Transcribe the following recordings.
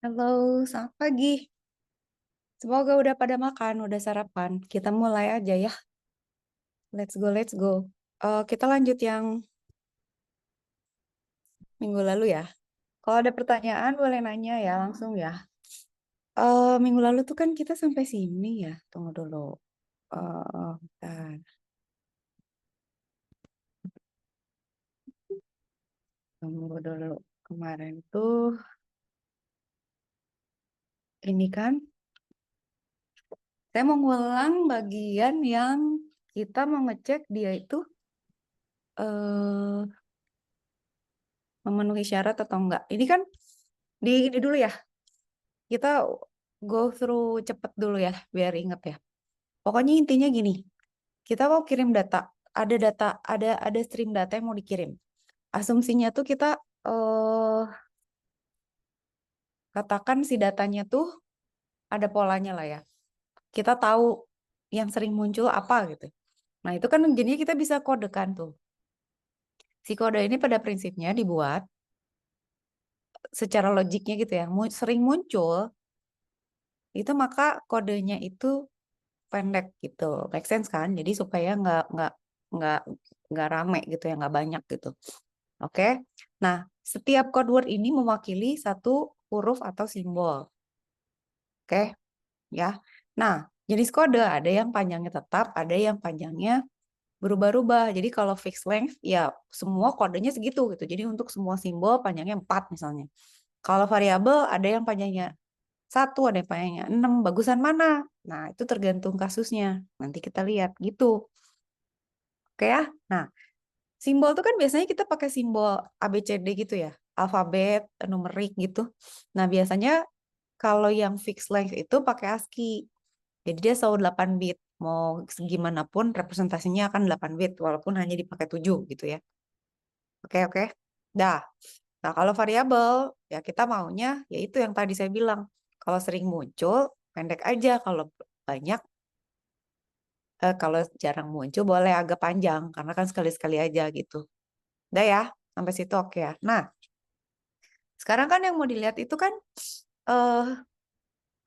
Halo, selamat pagi. Semoga udah pada makan, udah sarapan. Kita mulai aja ya. Let's go, let's go. Kita lanjut yang minggu lalu ya. Kalau ada pertanyaan boleh nanya ya langsung ya. Minggu lalu tuh kan kita sampai sini ya. Tunggu dulu. Bentar. Tunggu dulu. Kemarin tuh ini kan. Saya mau ngulang bagian yang kita mau ngecek dia itu eh memenuhi syarat atau enggak. Ini kan ini dulu ya. Kita go through cepet dulu ya, biar inget ya. Pokoknya intinya gini, kita mau kirim data, ada stream data yang mau dikirim. Asumsinya tuh kita eh katakan si datanya tuh ada polanya lah ya. Kita tahu yang sering muncul apa gitu. Nah itu kan jadinya kita bisa kodekan tuh. Si kode ini pada prinsipnya dibuat secara logiknya gitu ya. Sering muncul itu maka kodenya itu pendek gitu, make sense kan? Jadi supaya nggak nggak rame gitu ya, nggak banyak gitu. Oke. Nah, setiap code word ini mewakili satu huruf atau simbol. Oke, ya. Nah, jenis kode ada yang panjangnya tetap, ada yang panjangnya berubah-ubah. Jadi kalau fixed length ya semua kodenya segitu gitu. Jadi untuk semua simbol panjangnya 4 misalnya. Kalau variabel ada yang panjangnya satu, ada yang panjangnya 6. Bagusan mana? Nah, itu tergantung kasusnya. Nanti kita lihat gitu. Oke ya. Nah, simbol itu kan biasanya kita pakai simbol ABCD gitu ya. Alfabet, numerik gitu. Nah, biasanya kalau yang fixed length itu pakai ASCII. Jadi dia selalu 8 bit. Mau gimana pun representasinya akan 8 bit walaupun hanya dipakai 7 gitu ya. Oke, oke. Dah. Nah, kalau variabel ya kita maunya yaitu yang tadi saya bilang. Kalau sering muncul pendek aja, kalau banyak kalau jarang muncul boleh agak panjang karena kan sekali-sekali aja gitu. Udah ya, sampai situ oke ya. Nah, sekarang kan yang mau dilihat itu kan eh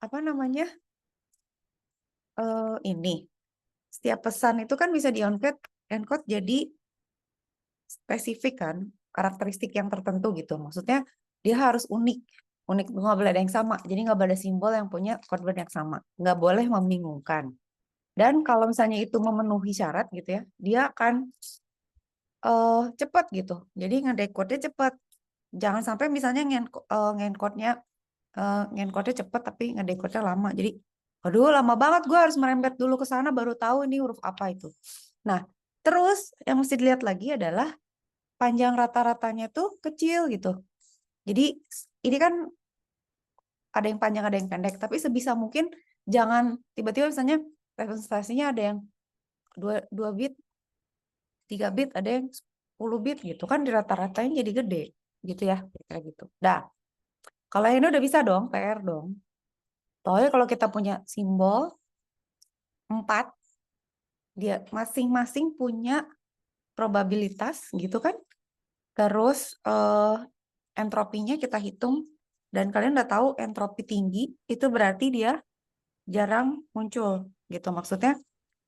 apa namanya? Ini. Setiap pesan itu kan bisa encode jadi spesifik kan, karakteristik yang tertentu gitu. Maksudnya dia harus unik. Unik nggak boleh ada yang sama. Jadi nggak boleh simbol yang punya kode word yang sama. Nggak boleh membingungkan. Dan kalau misalnya itu memenuhi syarat gitu ya, dia akan cepat gitu. Jadi ngedecode-nya cepat. Jangan sampai misalnya ngencode-nya cepet tapi ngedecode-nya lama. Jadi, aduh lama banget gue harus merembet dulu ke sana baru tahu ini huruf apa itu. Nah, terus yang mesti dilihat lagi adalah panjang rata-ratanya tuh kecil gitu. Jadi ini kan ada yang panjang ada yang pendek, tapi sebisa mungkin jangan tiba-tiba misalnya representasinya ada yang 2 bit, 3 bit, ada yang 10 bit gitu kan di rata-ratanya jadi gede gitu ya, kayak gitu. Dah, kalau ini udah bisa dong, PR dong. Soalnya kalau kita punya simbol 4, dia masing-masing punya probabilitas gitu kan. Terus entropinya kita hitung. Dan kalian udah tahu entropi tinggi itu berarti dia jarang muncul gitu. Maksudnya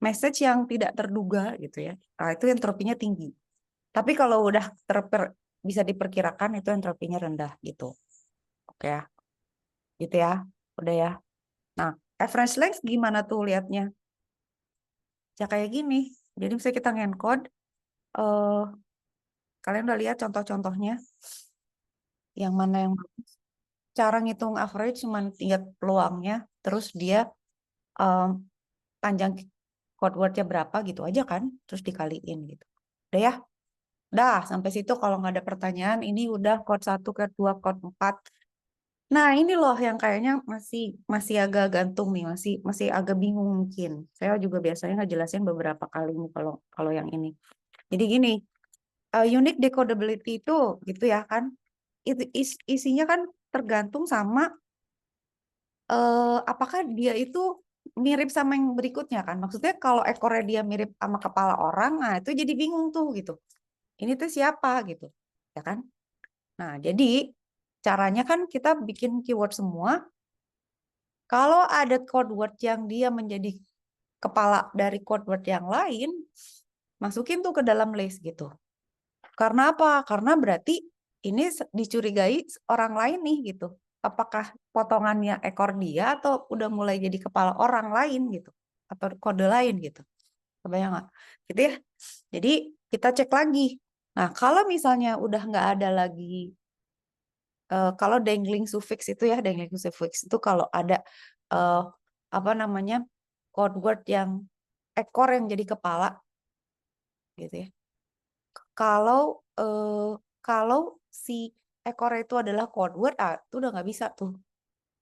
message yang tidak terduga gitu ya. Nah, itu entropinya tinggi. Tapi kalau udah bisa diperkirakan itu entropinya rendah gitu. Oke ya. Gitu ya. Udah ya. Nah, average length gimana tuh liatnya? Ya kayak gini. Jadi misalnya kita ngencode, eh kalian udah lihat contoh-contohnya, yang mana yang bagus. Cara ngitung average cuma lihat peluangnya, terus dia em, panjang code word-nya berapa gitu aja kan, terus dikaliin gitu. Udah ya? Dah, sampai situ kalau nggak ada pertanyaan, ini udah code 1, code 2, code 4. Nah, ini loh yang kayaknya masih masih agak gantung nih, masih masih agak bingung mungkin. Saya juga biasanya ngejelasin beberapa kali nih kalau kalau yang ini. Jadi gini, unique decodability itu gitu ya kan. Itu isinya kan tergantung sama apakah dia itu mirip sama yang berikutnya kan. Maksudnya kalau ekornya dia mirip sama kepala orang, nah itu jadi bingung tuh gitu. Ini tuh siapa gitu. Ya kan? Nah, jadi caranya kan kita bikin keyword semua. Kalau ada code word yang dia menjadi kepala dari code word yang lain, masukin tuh ke dalam list gitu. Karena apa? Karena berarti ini dicurigai orang lain nih gitu. Apakah potongannya ekor dia atau udah mulai jadi kepala orang lain gitu. Atau kode lain gitu. Kebayang nggak? Gitu ya. Jadi kita cek lagi. Nah, kalau misalnya udah nggak ada lagi, kalau dangling suffix itu ya, dangling suffix itu kalau ada apa namanya, code word yang ekor yang jadi kepala gitu ya. Kalau kalau si ekor itu adalah code word, itu udah nggak bisa tuh.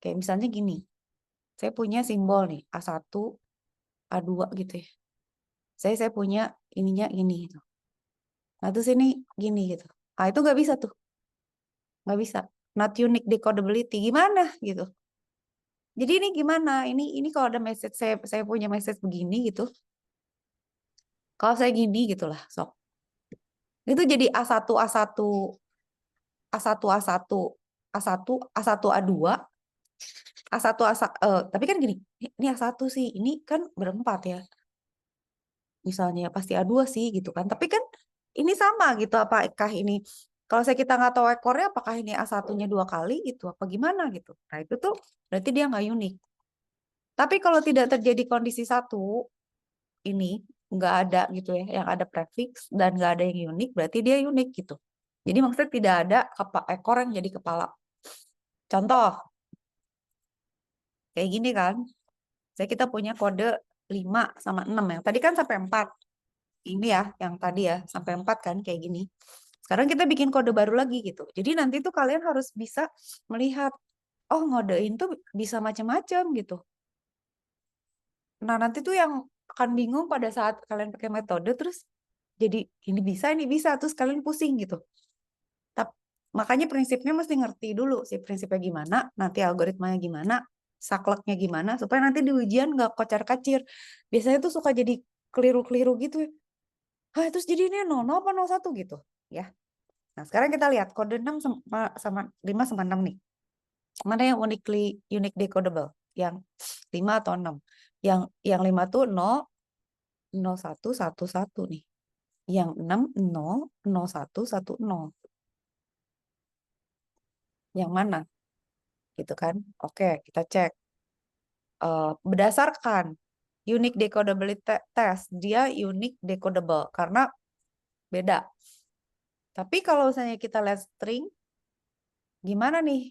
Kayak misalnya gini, saya punya simbol nih A1, A2 gitu ya. Saya punya ininya ini gitu. Nah terus ini gini gitu. Itu nggak bisa tuh, nggak bisa. Not unique decodability gimana gitu. Jadi ini gimana? Ini kalau ada message saya punya message begini gitu. Kalau saya gini gitulah, sok. Itu jadi A1 A1 A1 A1 A1 A1 A2 A1 tapi kan gini, ini A1 sih, ini kan berempat ya. Misalnya pasti A2 sih gitu kan. Tapi kan ini sama gitu, apakah ini kalau kita nggak tahu ekornya, apakah ini A1-nya 2 kali gitu apa gimana gitu. Nah, itu tuh berarti dia nggak unik. Tapi kalau tidak terjadi kondisi satu ini nggak ada gitu ya, yang ada prefix dan nggak ada yang unik, berarti dia unik gitu. Jadi maksudnya tidak ada ekor yang jadi kepala. Contoh, kayak gini kan. Kita punya kode 5 sama 6 ya. Tadi kan sampai 4. Ini ya, yang tadi ya, sampai 4 kan kayak gini. Sekarang kita bikin kode baru lagi gitu. Jadi nanti tuh kalian harus bisa melihat, oh ngodein tuh bisa macam-macam gitu. Nah, nanti tuh yang akan bingung pada saat kalian pakai metode terus jadi ini bisa terus kalian pusing gitu. Tapi makanya prinsipnya mesti ngerti dulu sih prinsipnya gimana, nanti algoritmanya gimana, sakleknya gimana supaya nanti di ujian nggak kocar-kacir. Biasanya tuh suka jadi keliru-keliru gitu. Terus jadi ini 00 apa 01 gitu ya. Nah, sekarang kita lihat kode 6 sama 5 sama 6 nih. Mana yang unique decodable? Yang 5 atau 6? Yang 5 tuh 0 01 11 nih. Yang 6 0 01 10. Yang mana? Gitu kan? Oke, kita cek. Berdasarkan unique decodability test, dia unique decodable karena beda. Tapi kalau misalnya kita lihat string, gimana nih?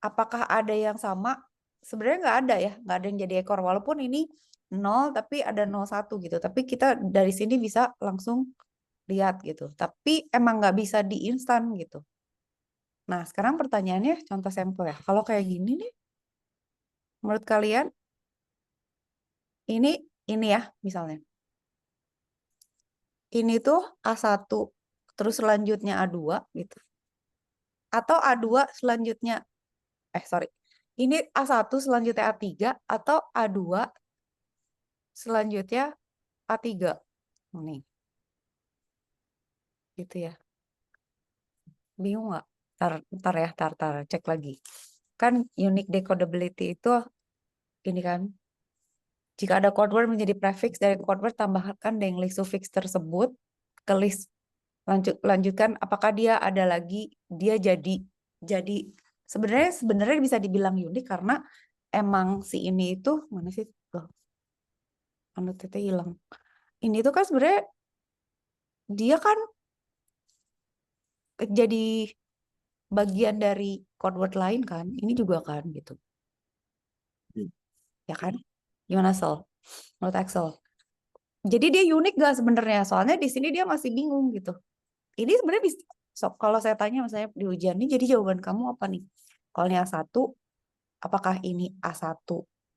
Apakah ada yang sama? Sebenarnya nggak ada ya, nggak ada yang jadi ekor. Walaupun ini 0 tapi ada 01 gitu. Tapi kita dari sini bisa langsung lihat gitu. Tapi emang nggak bisa di instan gitu. Nah, sekarang pertanyaannya contoh sampel ya. Kalau kayak gini nih, menurut kalian ini ya misalnya. Ini tuh A1 terus selanjutnya A2 gitu. Atau A2 selanjutnya sorry. Ini A1 selanjutnya A3 atau A2 selanjutnya A3. Nih. Gitu ya. Bingung nggak? Ntar ya, tar cek lagi. Kan unique decodability itu ini kan. Jika ada code word menjadi prefix dari code word, tambahkan dangling suffix tersebut ke list. Lanjutkan apakah dia ada lagi, dia jadi sebenarnya bisa dibilang unik karena emang si ini itu mana sih loh, anu tete hilang. Ini tuh kan sebenarnya dia kan jadi bagian dari code word lain kan, ini juga kan gitu. Ya kan? Gimana Sol? Menurut Axel. Jadi dia unik gak sebenarnya? Soalnya di sini dia masih bingung gitu. Ini sebenarnya bisa, kalau saya tanya misalnya di ujian ini, jadi jawaban kamu apa nih? Kalau ini A1, apakah ini A1,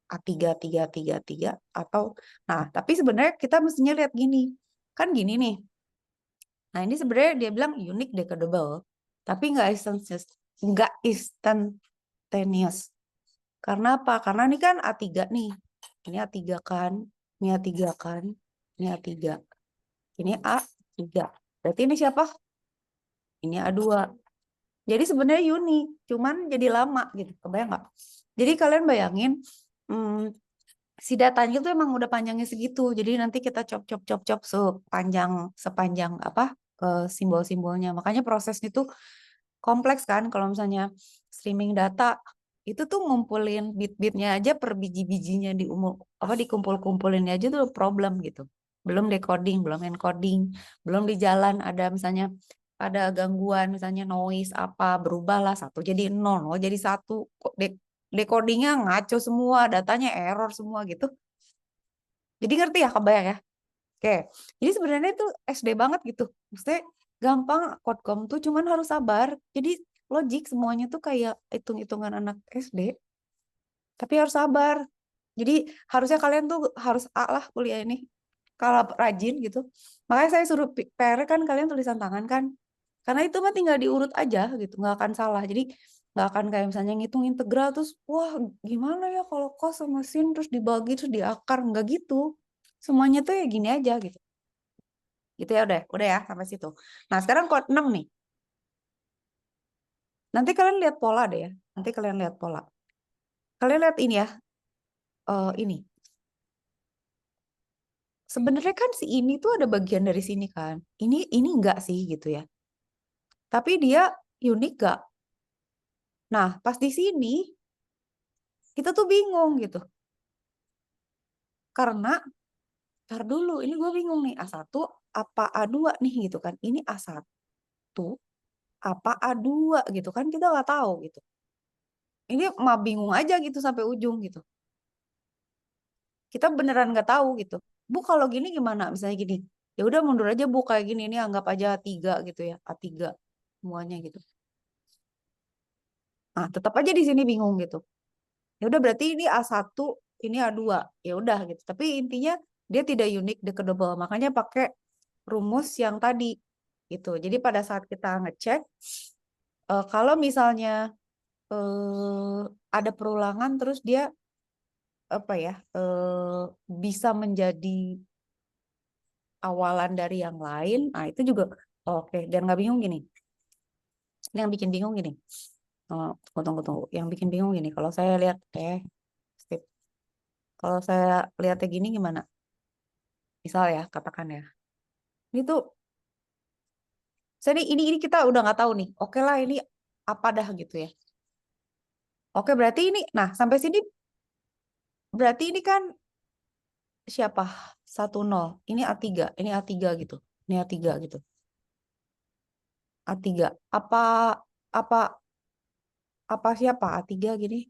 A3, 3, 3, 3, atau... Nah, tapi sebenarnya kita mestinya lihat gini. Kan gini nih. Nah, ini sebenarnya dia bilang unique decodable. Tapi nggak instantaneous. Karena apa? Karena ini kan A3 nih. Ini A3 kan. Ini A3 kan. Ini A3. Ini A3. Berarti ini siapa? Ini A2. Jadi sebenarnya unik, cuman jadi lama gitu. Kebayang nggak? Jadi kalian bayangin, si datanya itu emang udah panjangnya segitu. Jadi nanti kita chop chop chop chop sepanjang sepanjang apa simbol-simbolnya. Makanya proses itu kompleks kan. Kalau misalnya streaming data itu tuh ngumpulin bit-bitnya aja per biji-bijinya di umum apa dikumpul-kumpulin aja tuh problem gitu. Belum decoding, belum encoding, belum di jalan ada misalnya ada gangguan misalnya noise apa berubahlah satu jadi nol, nol jadi satu kok decodingnya ngaco semua, datanya error semua gitu. Jadi ngerti ya, kebayang ya? Oke. Jadi sebenarnya itu SD banget gitu. Maksudnya gampang Quadcom tuh cuman harus sabar. Jadi logik semuanya tuh kayak hitung-hitungan anak SD, tapi harus sabar. Jadi harusnya kalian tuh harus A lah kuliah ini. Kalau rajin gitu. Makanya saya suruh PR kan kalian tulisan tangan kan. Karena itu mah tinggal diurut aja gitu, nggak akan salah. Jadi nggak akan kayak misalnya ngitung integral terus, wah gimana ya kalau cos sama sin terus dibagi terus diakar, nggak gitu. Semuanya tuh ya gini aja gitu. Gitu ya udah ya sampai situ. Nah sekarang chord 6 nih. Nanti kalian lihat pola deh ya. Nanti kalian lihat pola. Kalian lihat ini ya. Ini. Sebenarnya kan si ini tuh ada bagian dari sini kan. Ini enggak sih gitu ya. Tapi dia unik gak? Nah, pas di sini kita tuh bingung gitu. Karena ntar dulu, ini gue bingung nih. A1 apa A2 nih gitu kan. Ini A1 apa A2 gitu kan. Kita nggak tahu gitu. Ini mah bingung aja gitu sampai ujung gitu. Kita beneran nggak tahu gitu. Bu kalau gini gimana? Misalnya gini. Ya udah mundur aja Bu kayak gini. Ini anggap aja A3 gitu ya. A3 semuanya gitu. Nah, tetap aja di sini bingung gitu. Ya udah berarti ini A1, ini A2. Ya udah gitu. Tapi intinya dia tidak unik decodable. Makanya pakai rumus yang tadi gitu. Jadi pada saat kita ngecek kalau misalnya ada perulangan terus dia apa ya bisa menjadi awalan dari yang lain, nah itu juga oke. Dan nggak bingung gini. Ini yang bikin bingung gini. Tunggu. Yang bikin bingung gini. Kalau saya lihat, skip. Kalau saya lihatnya gini gimana? Misal ya, katakan ya. Ini tuh, saya ini kita udah nggak tahu nih. Oke lah, ini apa dah gitu ya. Oke, berarti ini, nah sampai sini berarti ini kan siapa? 1-0. Ini A3, ini A3 gitu. Ini A3 gitu. A3. Apa apa siapa A3 gini?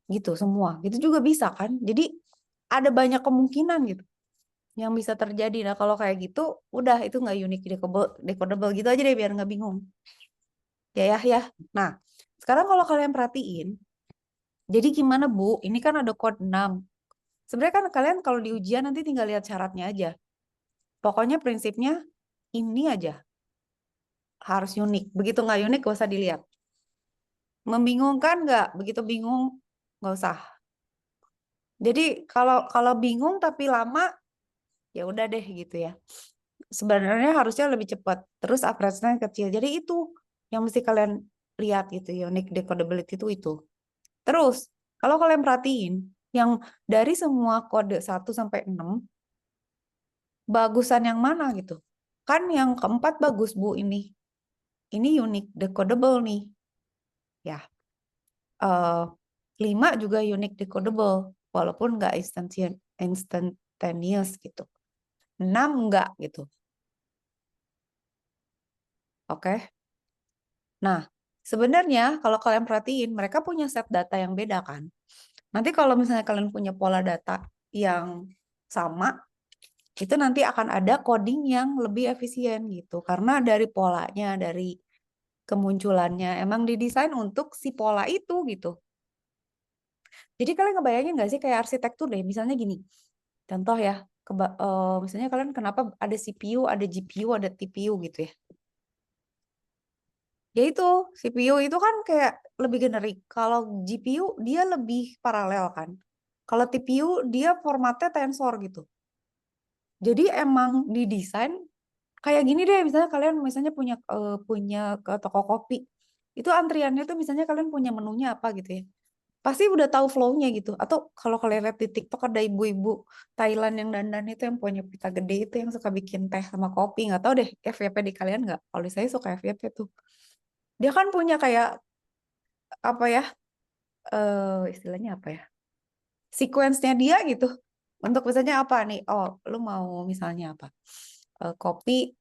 Gitu semua. Gitu juga bisa kan? Jadi ada banyak kemungkinan gitu yang bisa terjadi. Nah, kalau kayak gitu udah itu nggak unik decodable gitu aja deh biar nggak bingung. Ya. Nah, sekarang kalau kalian perhatiin, jadi gimana Bu? Ini kan ada chord 6. Sebenarnya kan kalian kalau di ujian nanti tinggal lihat syaratnya aja. Pokoknya prinsipnya ini aja harus unik. Begitu nggak unik gak usah dilihat. Membingungkan nggak? Begitu bingung nggak usah. Jadi kalau kalau bingung tapi lama ya udah deh gitu ya. Sebenarnya harusnya lebih cepat. Terus average-nya kecil. Jadi itu yang mesti kalian lihat gitu. Unique decodability itu. Terus kalau kalian perhatiin yang dari semua kode 1 sampai 6 bagusan yang mana gitu. Kan yang keempat bagus Bu ini. Ini unique decodable nih. Ya. 5 juga unique decodable. Walaupun nggak instantaneous gitu. 6 enggak gitu. Oke. Nah, sebenarnya kalau kalian perhatiin, mereka punya set data yang beda kan. Nanti kalau misalnya kalian punya pola data yang sama, itu nanti akan ada coding yang lebih efisien gitu. Karena dari polanya, dari kemunculannya, emang didesain untuk si pola itu gitu. Jadi kalian ngebayangin nggak sih kayak arsitektur deh, misalnya gini. Contoh ya, misalnya kalian kenapa ada CPU, ada GPU, ada TPU gitu ya. Ya itu, CPU itu kan kayak lebih generik. Kalau GPU dia lebih paralel kan. Kalau TPU dia formatnya tensor gitu. Jadi emang didesain kayak gini deh. Misalnya kalian misalnya punya ke toko kopi. Itu antriannya tuh misalnya kalian punya menunya apa gitu ya. Pasti udah tahu flow-nya gitu. Atau kalau kalian lihat di TikTok ada ibu-ibu Thailand yang dandan itu yang punya pita gede itu yang suka bikin teh sama kopi. Nggak tahu deh FYP di kalian nggak? Kalau di saya suka FYP tuh. Dia kan punya kayak apa ya? Istilahnya apa ya? Sequence-nya dia gitu. Untuk misalnya apa nih? Oh, lu mau misalnya apa? Kopi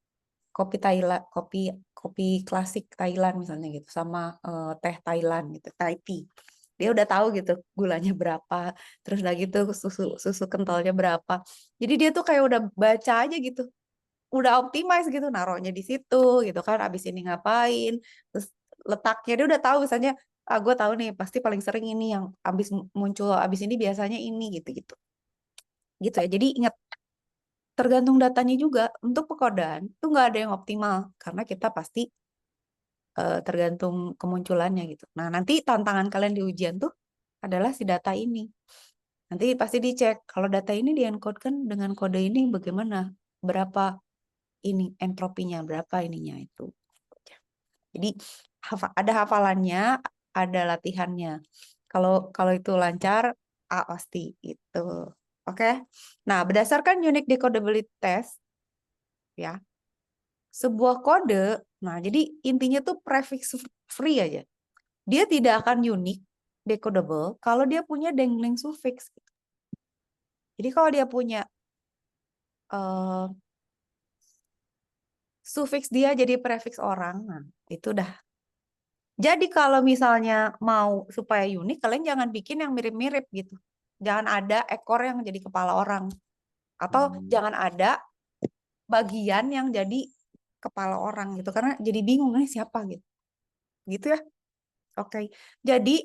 kopi Thailand, kopi kopi klasik Thailand misalnya gitu sama teh Thailand gitu, Thai tea. Dia udah tahu gitu gulanya berapa, terus lagi tuh susu susu kentalnya berapa. Jadi dia tuh kayak udah baca aja gitu. Udah optimize gitu naruhnya di situ gitu kan. Abis ini ngapain? Terus letaknya dia udah tahu misalnya gue tahu nih pasti paling sering ini yang abis muncul abis ini biasanya ini gitu gitu gitu ya. Jadi ingat tergantung datanya juga untuk pekodaan itu nggak ada yang optimal karena kita pasti tergantung kemunculannya gitu. Nah, nanti tantangan kalian di ujian tuh adalah si data ini. Nanti pasti dicek kalau data ini diencode kan dengan kode ini bagaimana, berapa ini entropinya, berapa ininya itu. Jadi ada hafalannya, ada latihannya. Kalau kalau itu lancar, A pasti itu. Oke. Nah, berdasarkan unique decodability test ya, sebuah kode, nah jadi intinya tuh prefix free aja. Dia tidak akan unik, decodable, kalau dia punya dangling suffix. Jadi kalau dia punya uh, suffix dia jadi prefix orang, nah itu udah. Jadi kalau misalnya mau supaya unik, kalian jangan bikin yang mirip-mirip gitu. Jangan ada ekor yang jadi kepala orang. Atau jangan ada bagian yang jadi kepala orang gitu. Karena jadi bingung nih siapa gitu. Gitu ya. Oke. Jadi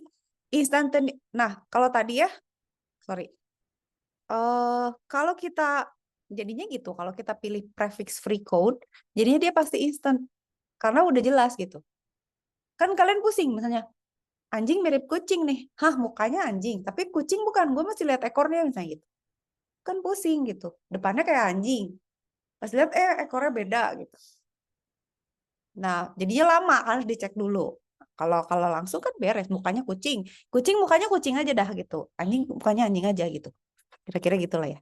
instantaneous. Nah, kalau tadi ya, sorry. Kalau kita jadinya gitu, kalau kita pilih prefix free code, jadinya dia pasti instant karena udah jelas gitu. Kan kalian pusing misalnya, anjing mirip kucing nih, hah mukanya anjing, tapi kucing bukan, gue masih lihat ekornya misalnya gitu. Kan pusing gitu, depannya kayak anjing, pas lihat ekornya beda gitu. Nah jadinya lama harus dicek dulu. Kalau kalau langsung kan beres, mukanya kucing, kucing mukanya kucing aja dah gitu, anjing mukanya anjing aja gitu. Kira-kira gitulah ya.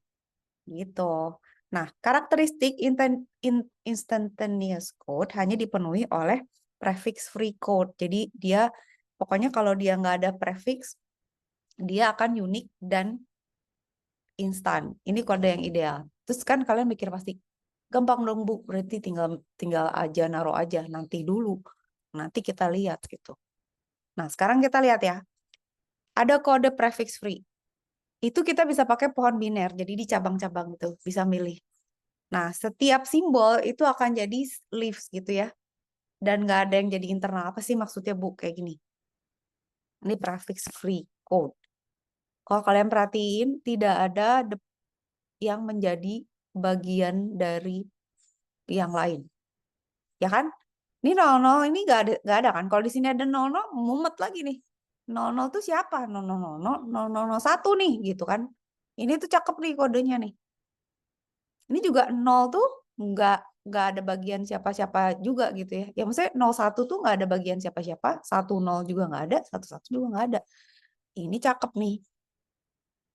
Gitu. Nah, karakteristik instantaneous code hanya dipenuhi oleh prefix free code. Jadi dia pokoknya kalau dia nggak ada prefix, dia akan unik dan instan. Ini kode yang ideal. Terus kan kalian mikir pasti gampang dong Bu, berarti tinggal tinggal aja naruh aja nanti dulu. Nanti kita lihat gitu. Nah, sekarang kita lihat ya. Ada kode prefix free. Itu kita bisa pakai pohon biner, jadi di cabang-cabang itu bisa milih. Nah, setiap simbol itu akan jadi leaves gitu ya. Dan nggak ada yang jadi internal. Apa sih maksudnya, Bu? Kayak gini. Ini prefix free code. Kalau kalian perhatiin, tidak ada yang menjadi bagian dari yang lain. Ya kan? Ini 00, ini nggak ada kan? Kalau di sini ada 00, mumet lagi nih. 00 tuh siapa? 0001 nih, gitu kan. Ini tuh cakep nih kodenya nih. Ini juga 0 tuh nggak ada bagian siapa-siapa juga gitu ya. Ya maksudnya 01 tuh nggak ada bagian siapa-siapa, 10 juga nggak ada, 11 juga nggak ada. Ini cakep nih.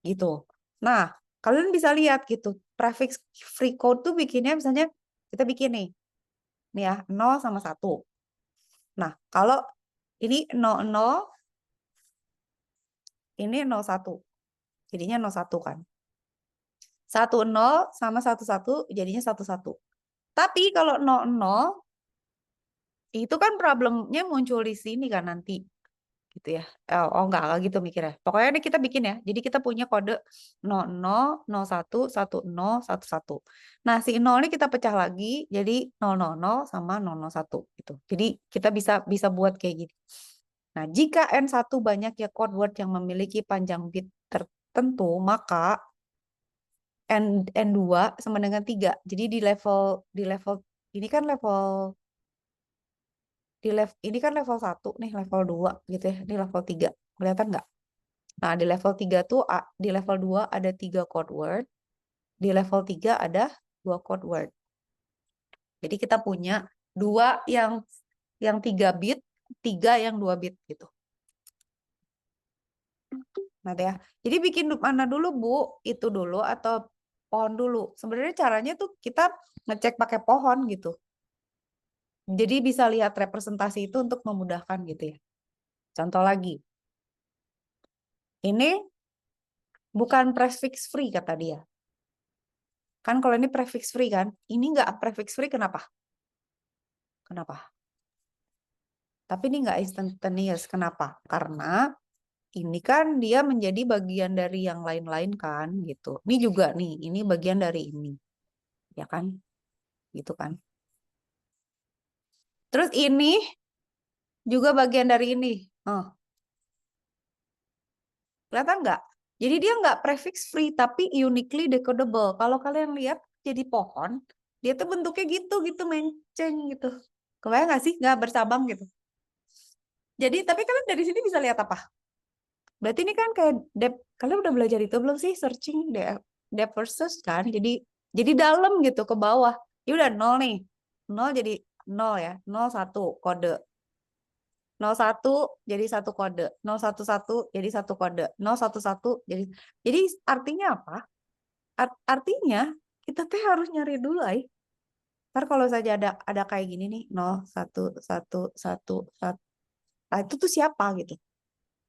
Gitu. Nah, kalian bisa lihat gitu. Prefix free code tuh bikinnya misalnya kita bikin nih. Nih ya, 0 sama 1. Nah, kalau ini 00, ini 01. Jadinya 01 kan. 10 sama 11 jadinya 11. Tapi kalau 00 itu kan problemnya muncul di sini kan nanti gitu ya. Enggak gitu mikirnya. Pokoknya ini kita bikin ya. Jadi kita punya kode 00, 01, 10, 11. Nah, si 0 ini kita pecah lagi jadi 000 sama 001 gitu. Jadi kita bisa bisa buat kayak gini. Nah, jika N1 banyak ya code word yang memiliki panjang bit tertentu, maka N2 sama dengan 3. Jadi di level ini kan level ini kan level 1 nih, level 2 gitu ya. Ini level 3. Kelihatan nggak? Nah, di level 3 tuh di level 2 ada 3 code word. Di level 3 ada 2 code word. Jadi kita punya dua yang 3 bit 3 yang 2 bit gitu. Nah, ya. Jadi bikin mana dulu, Bu? Itu dulu atau pohon dulu? Sebenarnya caranya tuh kita ngecek pakai pohon gitu. Jadi bisa lihat representasi itu untuk memudahkan gitu ya. Contoh lagi. Ini bukan prefix free kata dia. Kan kalau ini prefix free kan? Ini nggak prefix free kenapa? Kenapa? Tapi ini nggak instantaneous. Kenapa? Karena ini kan dia menjadi bagian dari yang lain-lain kan gitu. Ini juga nih, ini bagian dari ini. Ya kan? Gitu kan. Terus ini juga bagian dari ini. Kelihatan nggak? Jadi dia nggak prefix free, tapi uniquely decodable. Kalau kalian lihat jadi pohon, dia tuh bentuknya gitu menceng gitu. Kebayang nggak sih? Nggak bersabang gitu. Jadi, tapi kalian dari sini bisa lihat apa? Berarti ini kan kayak depth. Kalian udah belajar itu belum sih? Searching depth versus kan? Jadi dalam gitu ke bawah. Ya udah 0 nih. 0 jadi 0 ya. 01 kode. 01 jadi 1 kode. 011 jadi 1 kode. 011 jadi artinya apa? Artinya kita teh harus nyari dulu, Ntar kalau saja ada kayak gini nih, 01111. Nah, itu tuh siapa gitu?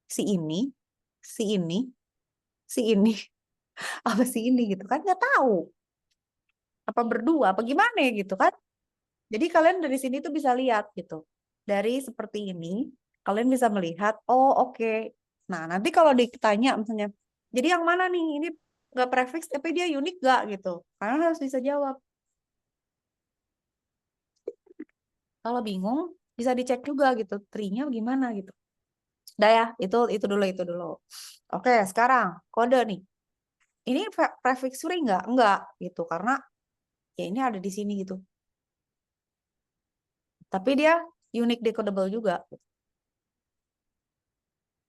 Si ini, si ini, si ini, apa si ini gitu kan? Nggak tahu. Apa berdua, apa gimana gitu kan? Jadi kalian dari sini tuh bisa lihat gitu. Dari seperti ini, kalian bisa melihat, oh oke. Nah, nanti kalau ditanya misalnya, jadi yang mana nih? Ini nggak prefix tapi dia unik nggak gitu? Kalian harus bisa jawab. Kalau bingung, bisa dicek juga gitu, tree-nya gimana gitu. Udah ya, itu dulu. Oke, sekarang kode nih. Ini prefix free nggak? Enggak gitu, karena ya ini ada di sini gitu. Tapi dia unique decodable juga.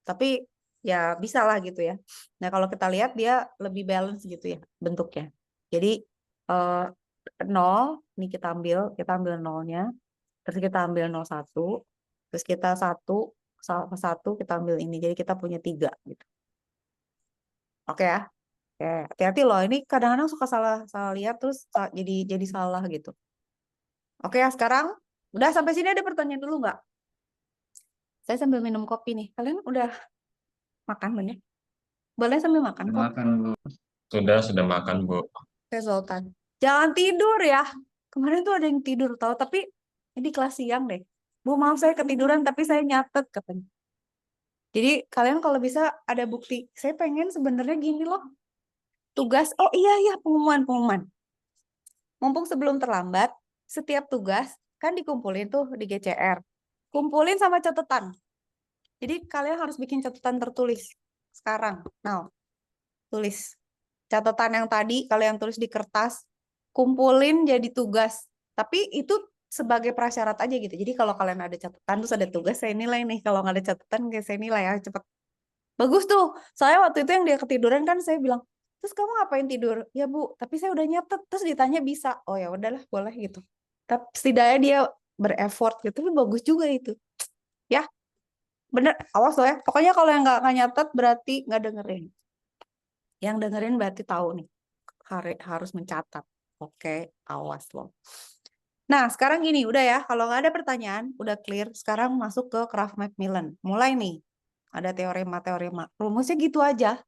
Tapi ya bisa lah gitu ya. Nah, kalau kita lihat dia lebih balance gitu ya bentuknya. Jadi 0, ini kita ambil nolnya, terus kita ambil 01, terus kita satu kita ambil ini. Jadi kita punya 3 gitu. Oke ya. Oke, hati-hati loh. Ini kadang-kadang suka salah salah lihat terus jadi salah gitu. Oke ya, sekarang udah sampai sini ada pertanyaan dulu nggak? Saya sambil minum kopi nih. Kalian udah makan belum ya? Boleh sambil makan kok. Makan, Bu. Sudah makan, Bu. Oke, Sultan. Jangan tidur ya. Kemarin tuh ada yang tidur tahu, tapi ini kelas siang deh. Bu, maaf saya ketiduran tapi saya nyatet katanya. Jadi kalian kalau bisa ada bukti. Saya pengen sebenarnya gini loh. Tugas, oh iya pengumuman. Mumpung sebelum terlambat, setiap tugas kan dikumpulin tuh di GCR. Kumpulin sama catatan. Jadi kalian harus bikin catatan tertulis sekarang. Nah, tulis catatan yang tadi kalian tulis di kertas, kumpulin jadi tugas. Tapi itu sebagai prasyarat aja gitu. Jadi kalau kalian ada catatan terus ada tugas, saya nilai nih. Kalau nggak ada catatan, saya nilai ya cepet. Bagus tuh. Saya waktu itu yang dia ketiduran kan saya bilang, terus kamu ngapain tidur? Ya Bu, tapi saya udah nyatet. Terus ditanya bisa. Oh ya udahlah, boleh gitu. Tapi setidaknya dia bereffort gitu. Tapi bagus juga itu. Ya, bener. Awas loh ya. Pokoknya kalau yang nggak nyatet berarti nggak dengerin. Yang dengerin berarti tahu nih. Harus mencatat. Oke, awas loh. Nah, sekarang gini, udah ya. Kalau nggak ada pertanyaan, udah clear. Sekarang masuk ke Kraft-Macmillan. Mulai nih. Ada teorema. Rumusnya gitu aja.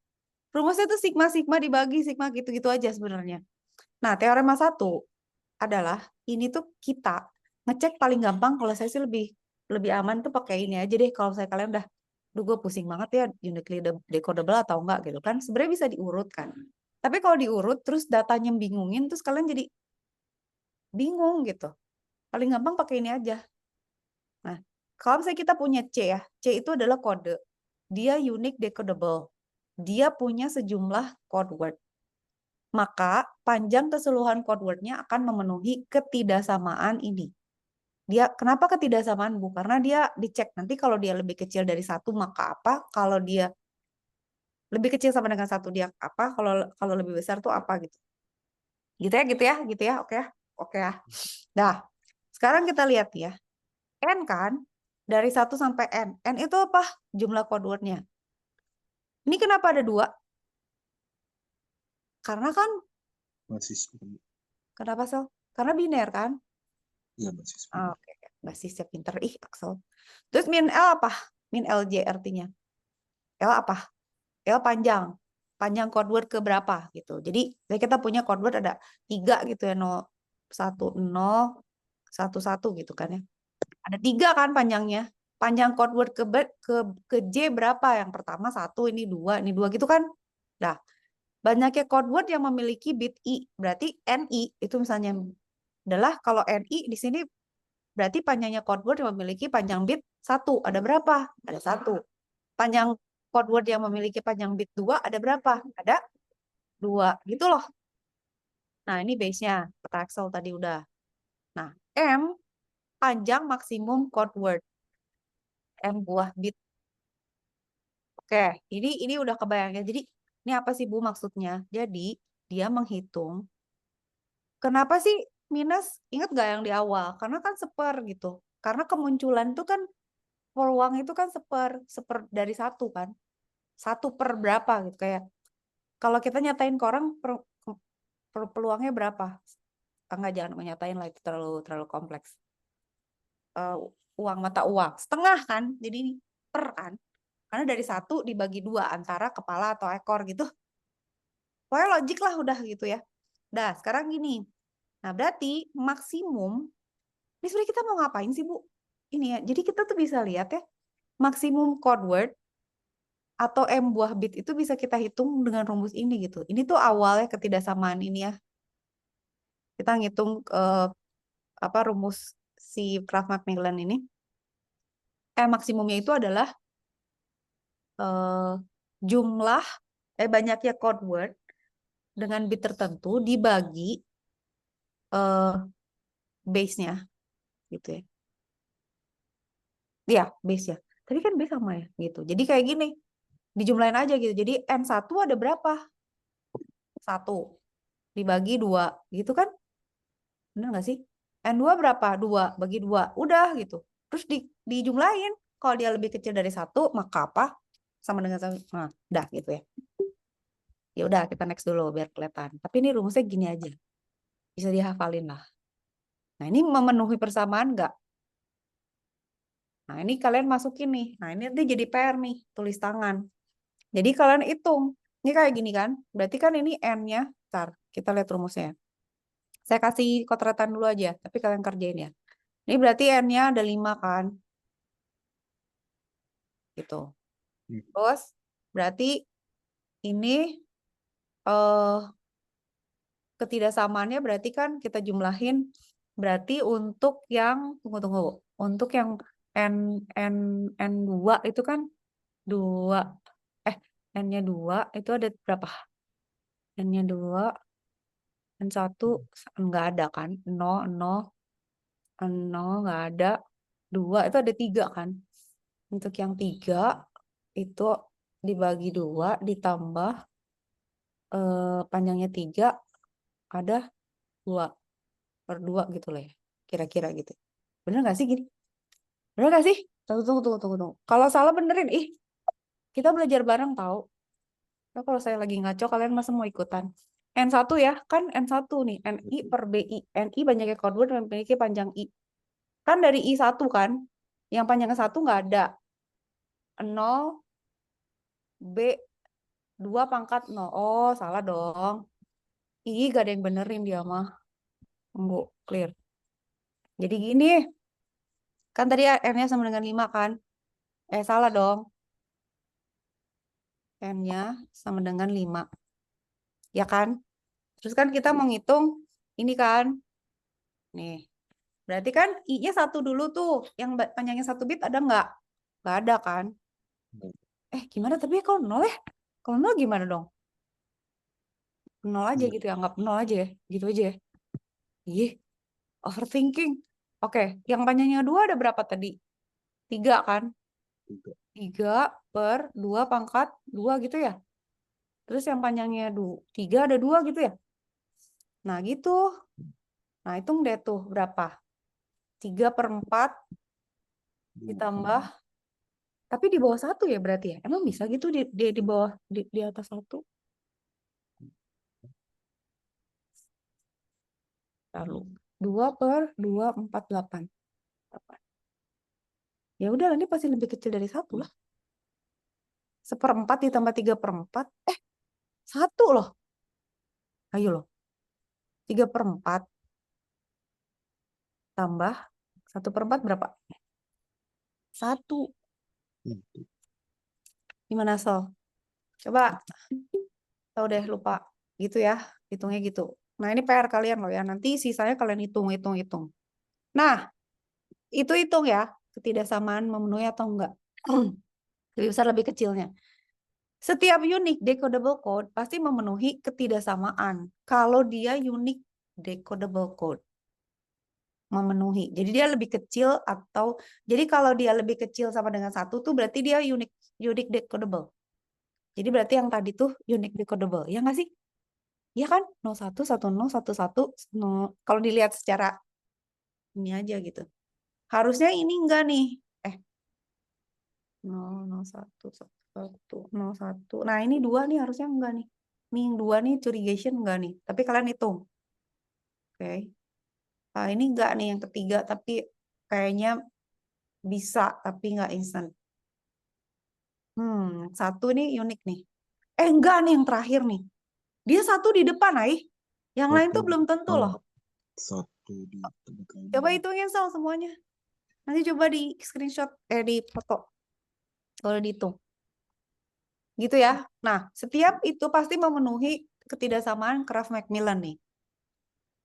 Rumusnya itu sigma-sigma dibagi sigma gitu-gitu aja sebenarnya. Nah, teorema 1 adalah ini tuh kita ngecek paling gampang kalau saya sih lebih aman tuh pakai ini aja deh. Kalau saya kalian udah, duh gue pusing banget ya uniquely decodable atau enggak gitu kan. Sebenarnya bisa diurutkan. Tapi kalau diurut terus datanya bingungin terus kalian jadi bingung gitu. Paling gampang pakai ini aja. Nah, kalau misalnya kita punya C ya, C itu adalah kode. Dia unique decodable. Dia punya sejumlah code word. Maka panjang keseluruhan code word-nya akan memenuhi ketidaksamaan ini. Dia kenapa ketidaksamaan, Bu? Karena dia dicek nanti kalau dia lebih kecil dari 1 maka apa? Kalau dia lebih kecil sama dengan 1 dia apa? Kalau lebih besar tuh apa gitu. Gitu ya. Oke ya. Nah, sekarang kita lihat ya. N kan Dari 1 sampai N. N itu apa? Jumlah code word-nya. Ini kenapa ada 2? Karena kan, basis kenapa Sel? Karena biner kan? ya basis Oke, basisnya pinter. Ih, Axel. Terus min L apa? Min LJ artinya. L apa? L panjang. Panjang code word ke berapa gitu. Jadi kita punya code word ada 3 gitu ya. 0, 1, 0, 1, 1 gitu kan ya. Ada 3 kan panjangnya. Panjang code word ke J berapa? Yang pertama 1, ini 2 gitu kan. Nah, banyaknya code word yang memiliki bit I. Berarti NI itu misalnya adalah kalau NI di sini berarti panjangnya code word yang memiliki panjang bit 1. Ada berapa? Ada 1. Panjang code word yang memiliki panjang bit 2 ada berapa? Ada 2. Gitu loh. Nah, ini base-nya. Kata Axel tadi udah. Nah, M panjang maksimum code word. M buah bit. Oke, ini udah kebayang ya. Jadi, ini apa sih Bu maksudnya? Jadi, dia menghitung. Kenapa sih minus? Ingat gak yang di awal? Karena kan seper gitu. Karena kemunculan itu kan peluang itu kan seper dari 1 kan. 1 per berapa gitu. Kayak kalau kita nyatain ke orang peluangnya berapa? Enggak, jangan nyatain lah, itu terlalu kompleks. Uang mata uang setengah kan, jadi ini per kan, karena dari 1 dibagi 2 antara kepala atau ekor gitu. Pokoknya logik lah udah gitu ya. Dah sekarang gini, nah berarti maksimum ini sebenarnya kita mau ngapain sih Bu? Ini ya, jadi kita tuh bisa lihat ya, maksimum code word atau M buah bit itu bisa kita hitung dengan rumus ini gitu. Ini tuh awalnya ketidaksamaan ini ya. Kita ngitung apa rumus si Kraft Macmillan ini. Maksimumnya itu adalah jumlah banyaknya code word dengan bit tertentu dibagi base-nya gitu ya. Iya, base-nya. Tapi kan base sama ya gitu. Jadi kayak gini, dijumlahin aja gitu. Jadi N1 ada berapa? 1 dibagi 2 gitu kan? Bener nggak sih? N2 berapa? 2 bagi 2. Udah gitu. Terus dijumlahin. Kalau dia lebih kecil dari 1, maka apa? Sama dengan 1. Nah, udah gitu ya. Ya udah, kita next dulu biar kelihatan. Tapi ini rumusnya gini aja. Bisa dihafalin lah. Nah, ini memenuhi persamaan nggak? Nah, ini kalian masukin nih. Nah, ini nanti jadi PR nih, tulis tangan. Jadi kalian hitung. Ini kayak gini kan? Berarti kan ini N-nya. Ntar, kita lihat rumusnya. Saya kasih kotretan dulu aja, tapi kalian kerjain ya. Ini berarti N-nya ada 5 kan? Gitu. Terus, berarti ini ketidaksamaannya berarti kan kita jumlahin. Berarti untuk yang, tunggu. Untuk yang N, N, N2 itu kan 2. N-nya 2 itu ada berapa? N-nya 2, N1 enggak ada kan? 0, 0, 0 enggak ada. 2 itu ada 3 kan? Untuk yang 3 itu dibagi 2 ditambah panjangnya 3 ada 2 per 2 gitu lah ya. Kira-kira gitu. Bener nggak sih gini? Bener nggak sih? Tunggu. Kalau salah benerin. Ih, kita belajar bareng tahu. Nah, kalau saya lagi ngaco, kalian masa mau ikutan? N1 ya, kan N1 nih, NI per BI. NI banyaknya code word memiliki panjang I. Kan dari I1 kan, yang panjangnya 1 nggak ada. 0, B, 2 pangkat 0. Oh, salah dong. Gak ada yang benerin dia mah. Tunggu, clear. Jadi gini, kan tadi N-nya sama dengan 5 kan? Salah dong. N-nya sama dengan 5. Ya kan? Terus kan kita mau ngitung ini kan. Nih. Berarti kan I-nya 1 dulu tuh. Yang panjangnya 1 bit ada nggak? Nggak ada kan? Gimana? Tapi kalau 0 ya? Kalau 0 gimana dong? 0 aja gitu ya. Anggap 0 aja ya. Gitu aja ya. Ih, overthinking. Oke, yang panjangnya 2 ada berapa tadi? 3 kan? 3 per 2 pangkat 2 gitu ya. Terus yang panjangnya 3 ada 2 gitu ya. Nah gitu. Nah hitung deh tuh berapa. 3 per 4 ditambah, tapi di bawah 1 ya berarti ya? Emang bisa gitu di bawah, di atas 1? Lalu 2/2, 4, 8. Ya udah, ini pasti lebih kecil dari 1 lah. 1/4 ditambah 3/4. 1 loh. Ayo loh. 3/4 tambah 1/4 berapa? 1. Gimana, Sol? Coba. Tahu deh, lupa. Gitu ya. Hitungnya gitu. Nah, ini PR kalian loh ya. Nanti sisanya kalian hitung. Nah, itu hitung ya. Ketidaksamaan memenuhi atau enggak. Lebih besar, lebih kecilnya. Setiap unique decodable code pasti memenuhi ketidaksamaan. Kalau dia unique decodable code. Memenuhi. Jadi dia lebih kecil atau... Jadi kalau dia lebih kecil sama dengan 1 tuh berarti dia unique decodable. Jadi berarti yang tadi tuh unique decodable. Ya nggak sih? Ya kan? 01, 10, 11, 0. Kalau dilihat secara ini aja gitu. Harusnya ini enggak nih. 0, 01, 11, 01. Nah, ini 2 nih harusnya enggak nih. Ini yang 2 nih curigation enggak nih. Tapi kalian hitung. Oke. Nah, ini enggak nih yang ketiga, tapi kayaknya bisa, tapi enggak instant. 1 nih unik nih. Enggak nih yang terakhir nih. Dia 1 di depan, Ai. Yang lain tuh belum tentu loh. 1 di tengah. Coba hitungin Sal semuanya. Nanti coba di screenshot, di foto. Kalau dihitung. Gitu ya. Nah, setiap itu pasti memenuhi ketidaksamaan Kraft-Macmillan nih.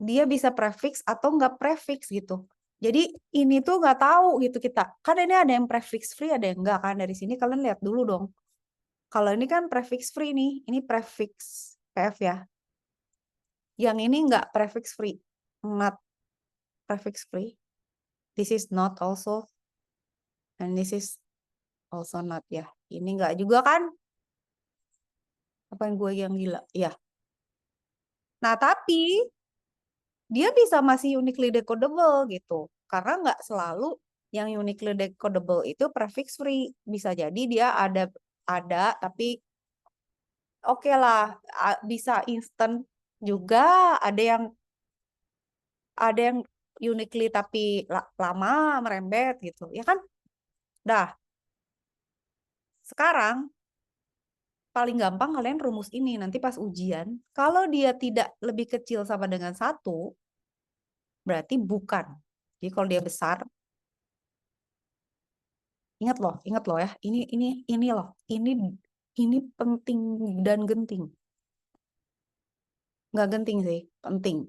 Dia bisa prefix atau nggak prefix gitu. Jadi ini tuh nggak tahu gitu kita. Kan ini ada yang prefix free, ada yang enggak kan. Dari sini kalian lihat dulu dong. Kalau ini kan prefix free nih. Ini prefix PF ya. Yang ini nggak prefix free. Not prefix free. This is not also. And this is also not ya. Ini nggak juga kan. Apa yang gue yang gila? Ya. Nah, tapi dia bisa masih uniquely decodable gitu. Karena nggak selalu yang uniquely decodable itu prefix free. Bisa jadi dia ada tapi oke lah, bisa instant juga, ada yang uniquely tapi lama merembet gitu. Ya kan? Dah. Sekarang paling gampang kalian rumus ini nanti pas ujian. Kalau dia tidak lebih kecil sama dengan 1, berarti bukan. Jadi kalau dia besar, ingat loh ya. Ini loh. Ini penting dan genting. Nggak genting sih, penting.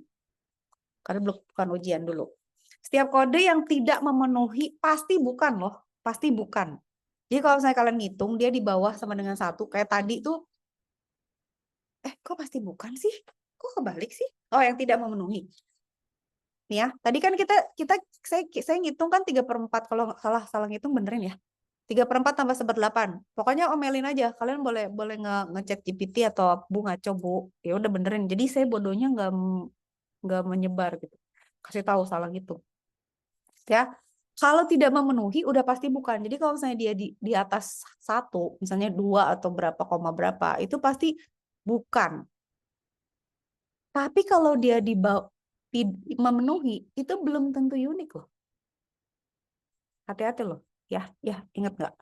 Karena bukan ujian dulu. Setiap kode yang tidak memenuhi pasti bukan loh. Pasti bukan. Jadi kalau misalnya kalian ngitung dia di bawah sama dengan 1 kayak tadi tuh, kok pasti bukan sih? Kok kebalik sih? Oh, yang tidak memenuhi. Nih ya, tadi kan saya ngitung kan 3/4, kalau salah ngitung benerin ya. 3/4 tambah 1/8. Pokoknya omelin aja. Kalian boleh ngecek GPT atau Bu ngaco Bu. Ya udah benerin. Jadi saya bodohnya nggak menyebar gitu. Kasih tahu salah gitu. Ya. Kalau tidak memenuhi udah pasti bukan. Jadi kalau misalnya dia di atas 1, misalnya 2 atau berapa koma berapa, itu pasti bukan. Tapi kalau dia memenuhi, itu belum tentu unik loh. Hati-hati loh. Ya, ingat nggak?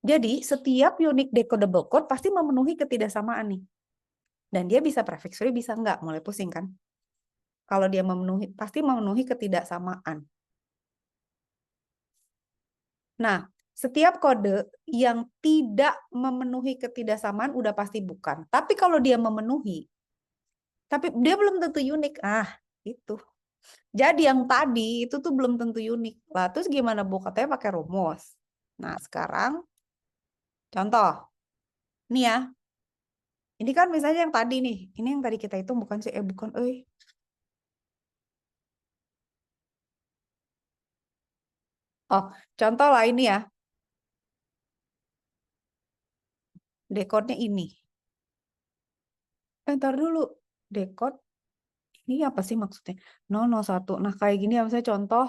Jadi setiap unique decodable code pasti memenuhi ketidaksamaan nih. Dan dia bisa prefix free, bisa nggak. Mulai pusing kan? Kalau dia pasti memenuhi ketidaksamaan. Nah, setiap kode yang tidak memenuhi ketidaksamaan udah pasti bukan. Tapi kalau dia memenuhi, tapi dia belum tentu unik. Itu. Jadi yang tadi itu tuh belum tentu unik. Lah, terus gimana Bu? Katanya pakai rumus. Nah, sekarang contoh. Nih ya. Ini kan misalnya yang tadi nih. Ini yang tadi kita hitung bukan sih? Bukan. Oh, contoh lah ini ya. Decode-nya ini. Ntar dulu. Decode. Ini apa sih maksudnya? 001. Nah, kayak gini ya. Misalnya contoh.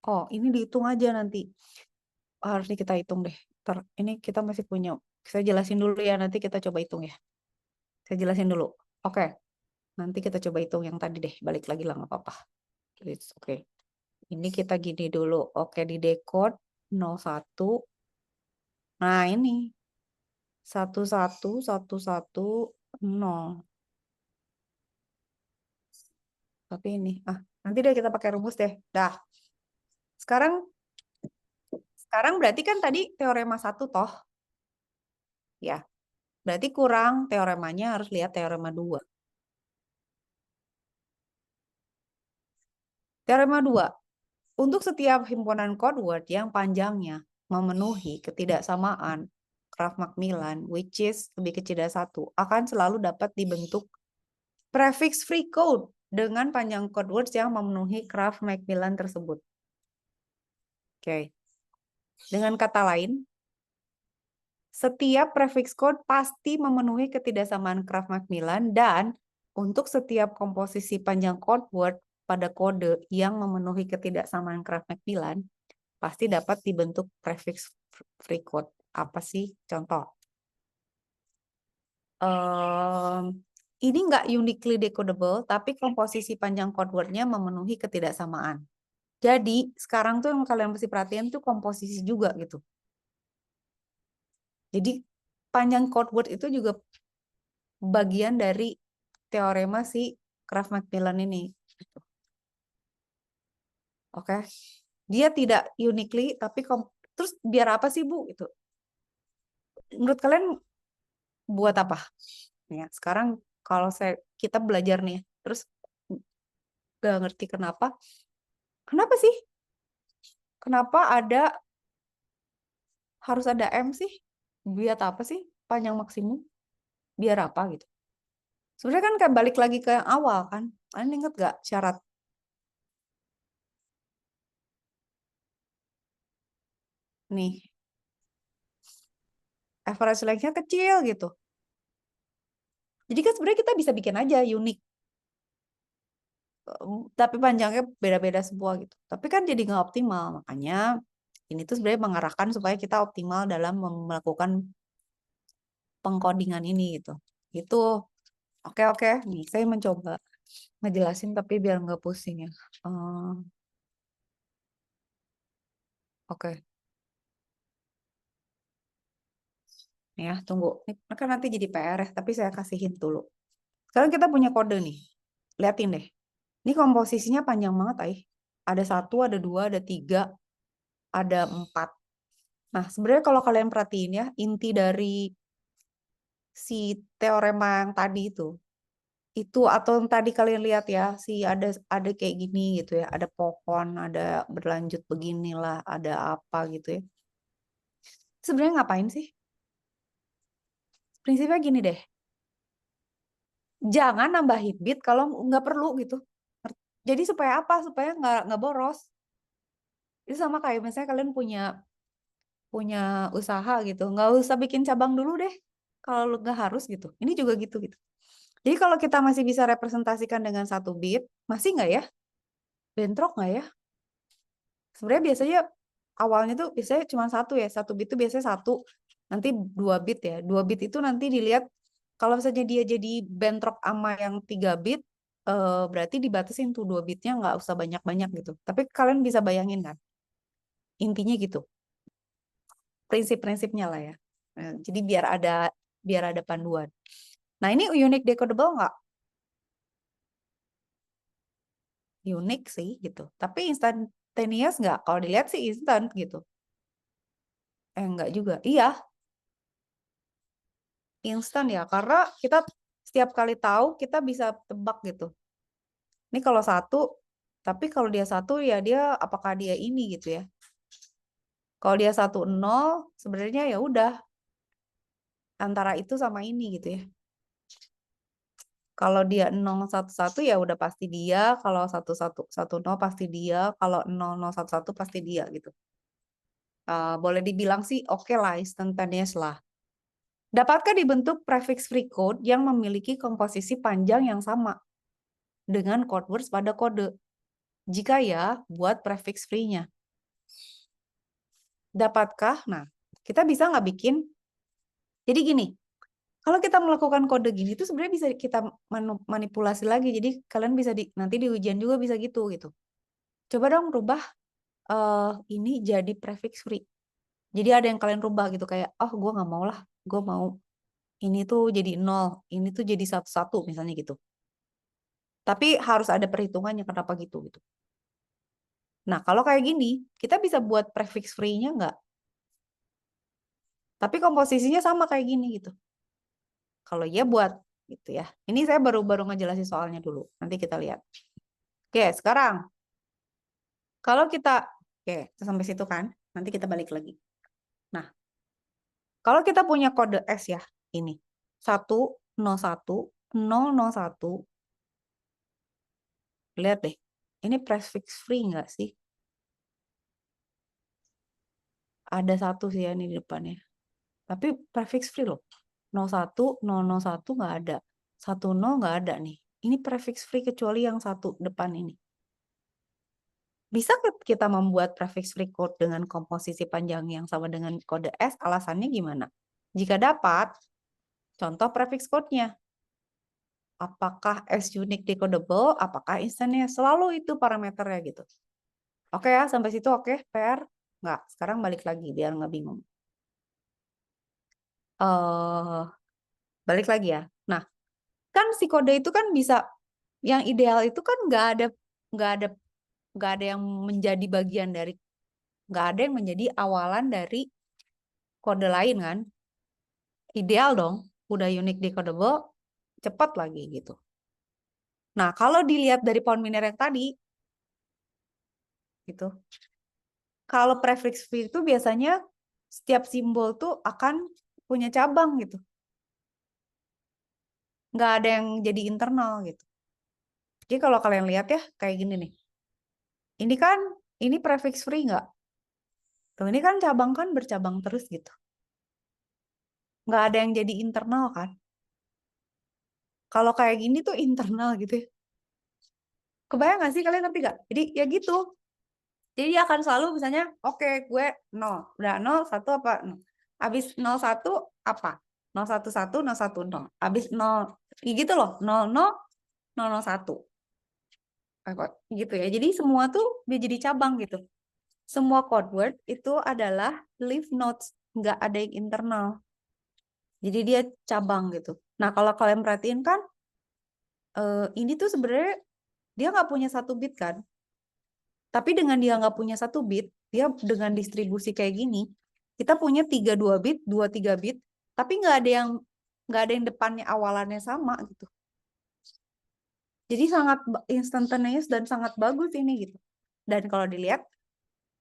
Oh, ini dihitung aja nanti. Harus kita hitung deh. Ini kita masih punya. Saya jelasin dulu ya, nanti kita coba hitung ya. Saya jelasin dulu. Oke, nanti kita coba hitung yang tadi deh. Balik lagi lah, nggak apa-apa. Oke. Ini kita gini dulu. Oke, di decode 01. Nah, ini 111110. Tapi ini, nanti deh kita pakai rumus deh. Dah. Sekarang berarti kan tadi teorema 1 toh. Ya. Berarti kurang teoremanya, harus lihat teorema 2. Teorema 2. Untuk setiap himpunan code word yang panjangnya memenuhi ketidaksamaan Kraft-Macmillan, which is lebih kecil dari 1, akan selalu dapat dibentuk prefix free code dengan panjang code words yang memenuhi Kraft-Macmillan tersebut. Oke. Dengan kata lain, setiap prefix code pasti memenuhi ketidaksamaan Kraft-Macmillan, dan untuk setiap komposisi panjang code word pada kode yang memenuhi ketidaksamaan Kraft-Macmillan pasti dapat dibentuk prefix free code. Apa sih contoh? Ini nggak uniquely decodable, tapi komposisi panjang code word-nya memenuhi ketidaksamaan. Jadi sekarang tuh yang kalian mesti perhatian tuh komposisi juga gitu. Jadi panjang code word itu juga bagian dari teorema si Kraft-Macmillan ini. Oke. Dia tidak uniquely, tapi terus biar apa sih Bu? Itu. Menurut kalian buat apa? Ya, sekarang kalau kita belajar nih, terus gak ngerti kenapa. Kenapa sih? Kenapa harus ada M sih? Biar apa sih panjang maksimum? Biar apa gitu? Sebenarnya kan kayak balik lagi ke yang awal kan. Kalian ingat gak syarat? Nih. Average length-nya kecil gitu. Jadi kan sebenarnya kita bisa bikin aja unik. Tapi panjangnya beda-beda semua gitu. Tapi kan jadi nggak optimal. Makanya ini tuh sebenarnya mengarahkan supaya kita optimal dalam melakukan pengkodingan ini gitu. Itu oke. Nih saya mencoba ngejelasin tapi biar nggak pusing ya. Oke. Ya, tunggu. Ini kan nanti jadi PR ya, tapi saya kasihin dulu. Sekarang kita punya kode nih. Liatin deh. Ini komposisinya panjang banget, Ada 1, ada 2, ada 3, ada 4. Nah, sebenarnya kalau kalian perhatiin ya, inti dari si teorema yang tadi itu atau yang tadi kalian lihat ya, ada kayak gini gitu ya, ada pohon, ada berlanjut beginilah, ada apa gitu ya. Sebenarnya ngapain sih? Prinsipnya gini deh. Jangan nambahin bit kalau nggak perlu gitu. Jadi supaya apa? Supaya nggak boros. Itu sama kayak misalnya kalian punya usaha gitu, nggak usah bikin cabang dulu deh. Kalau nggak harus gitu. Ini juga gitu. Jadi kalau kita masih bisa representasikan dengan 1 bit, masih nggak ya? Bentrok nggak ya? Sebenarnya biasanya awalnya tuh biasanya cuma 1 ya. 1 bit itu biasanya 1, nanti 2 bit ya. 2 bit itu nanti dilihat kalau misalnya dia jadi bentrok sama yang 3 bit, berarti dibatasin tuh 2 bitnya nggak usah banyak-banyak gitu. Tapi kalian bisa bayangin kan? Intinya gitu. Prinsip-prinsipnya lah ya. Jadi biar ada panduan. Nah, ini unique decodable nggak? Unik sih gitu. Tapi instantaneous nggak? Kalau dilihat sih instant gitu. Enggak juga. Iya, instan ya. Karena kita setiap kali tahu kita bisa tebak gitu. Ini kalau 1, tapi kalau dia 1 ya dia apakah dia ini gitu ya. Kalau dia 1-0 sebenarnya ya udah antara itu sama ini gitu ya. Kalau dia 0-1-1 ya udah pasti dia, kalau 1-1-1-0 pasti dia, kalau 0-0-1-1 pasti dia gitu. Boleh dibilang sih oke lah, instantaneous lah. Dapatkah dibentuk prefix free code yang memiliki komposisi panjang yang sama dengan code words pada kode? Jika ya, buat prefix free-nya. Dapatkah? Nah, kita bisa nggak bikin? Jadi gini, kalau kita melakukan kode gini tuh sebenarnya bisa kita manipulasi lagi. Jadi kalian bisa nanti di ujian juga bisa gitu. Coba dong rubah ini jadi prefix free. Jadi ada yang kalian rubah gitu kayak, oh gue nggak mau lah, gue mau ini tuh jadi 0, ini tuh jadi 1 misalnya gitu. Tapi harus ada perhitungannya kenapa gitu. Nah kalau kayak gini, kita bisa buat prefix free-nya nggak? Tapi komposisinya sama kayak gini gitu. Kalau iya buat gitu ya. Ini saya baru ngejelasin soalnya dulu. Nanti kita lihat. Oke, sekarang kalau kita sampai situ kan, nanti kita balik lagi. Nah, kalau kita punya kode S ya, ini 101 001. Lihat deh, ini prefix free nggak sih? Ada 1 sih ya ini di depannya. Tapi prefix free loh. 01 nggak ada. 10 nggak ada nih. Ini prefix free kecuali yang 1 depan ini. Bisa kita membuat prefix free code dengan komposisi panjang yang sama dengan kode S? Alasannya gimana? Jika dapat, contoh prefix code-nya. Apakah S unique decodable? Apakah instantaneous? Selalu itu parameternya gitu. Oke ya, sampai situ oke, PR? Nggak, sekarang balik lagi biar nggak bingung. Balik lagi ya. Nah, kan si kode itu kan bisa, yang ideal itu kan nggak ada yang menjadi bagian dari, nggak ada yang menjadi awalan dari kode lain kan. Ideal dong, udah unique decodable, cepat lagi gitu. Nah, kalau dilihat dari Pound-Miner yang tadi, gitu. Kalau prefix free itu biasanya setiap simbol tuh akan punya cabang gitu. Nggak ada yang jadi internal gitu. Jadi kalau kalian lihat ya, kayak gini nih. Ini kan, ini prefix free nggak? Tuh, ini kan cabang kan bercabang terus gitu. Nggak ada yang jadi internal kan? Kalau kayak gini tuh internal gitu ya. Kebayang nggak sih, kalian ngerti nggak? Jadi ya gitu. Jadi dia akan selalu misalnya, oke, gue 0. Udah 0, 1 apa? 0. Habis 01 apa? 011, 010. Habis 0, ya gitu loh. 00, 001. Gitu ya. Jadi semua tuh dia jadi cabang gitu. Semua code word itu adalah leaf nodes. Nggak ada yang internal. Jadi dia cabang gitu. Nah, kalau kalian perhatiin kan, ini tuh sebenarnya dia nggak punya 1 bit kan. Tapi dengan dia nggak punya 1 bit, dia dengan distribusi kayak gini, kita punya 32 bit, 23 bit, tapi nggak ada yang depannya awalannya sama gitu. Jadi sangat instantaneous dan sangat bagus ini gitu. Dan kalau dilihat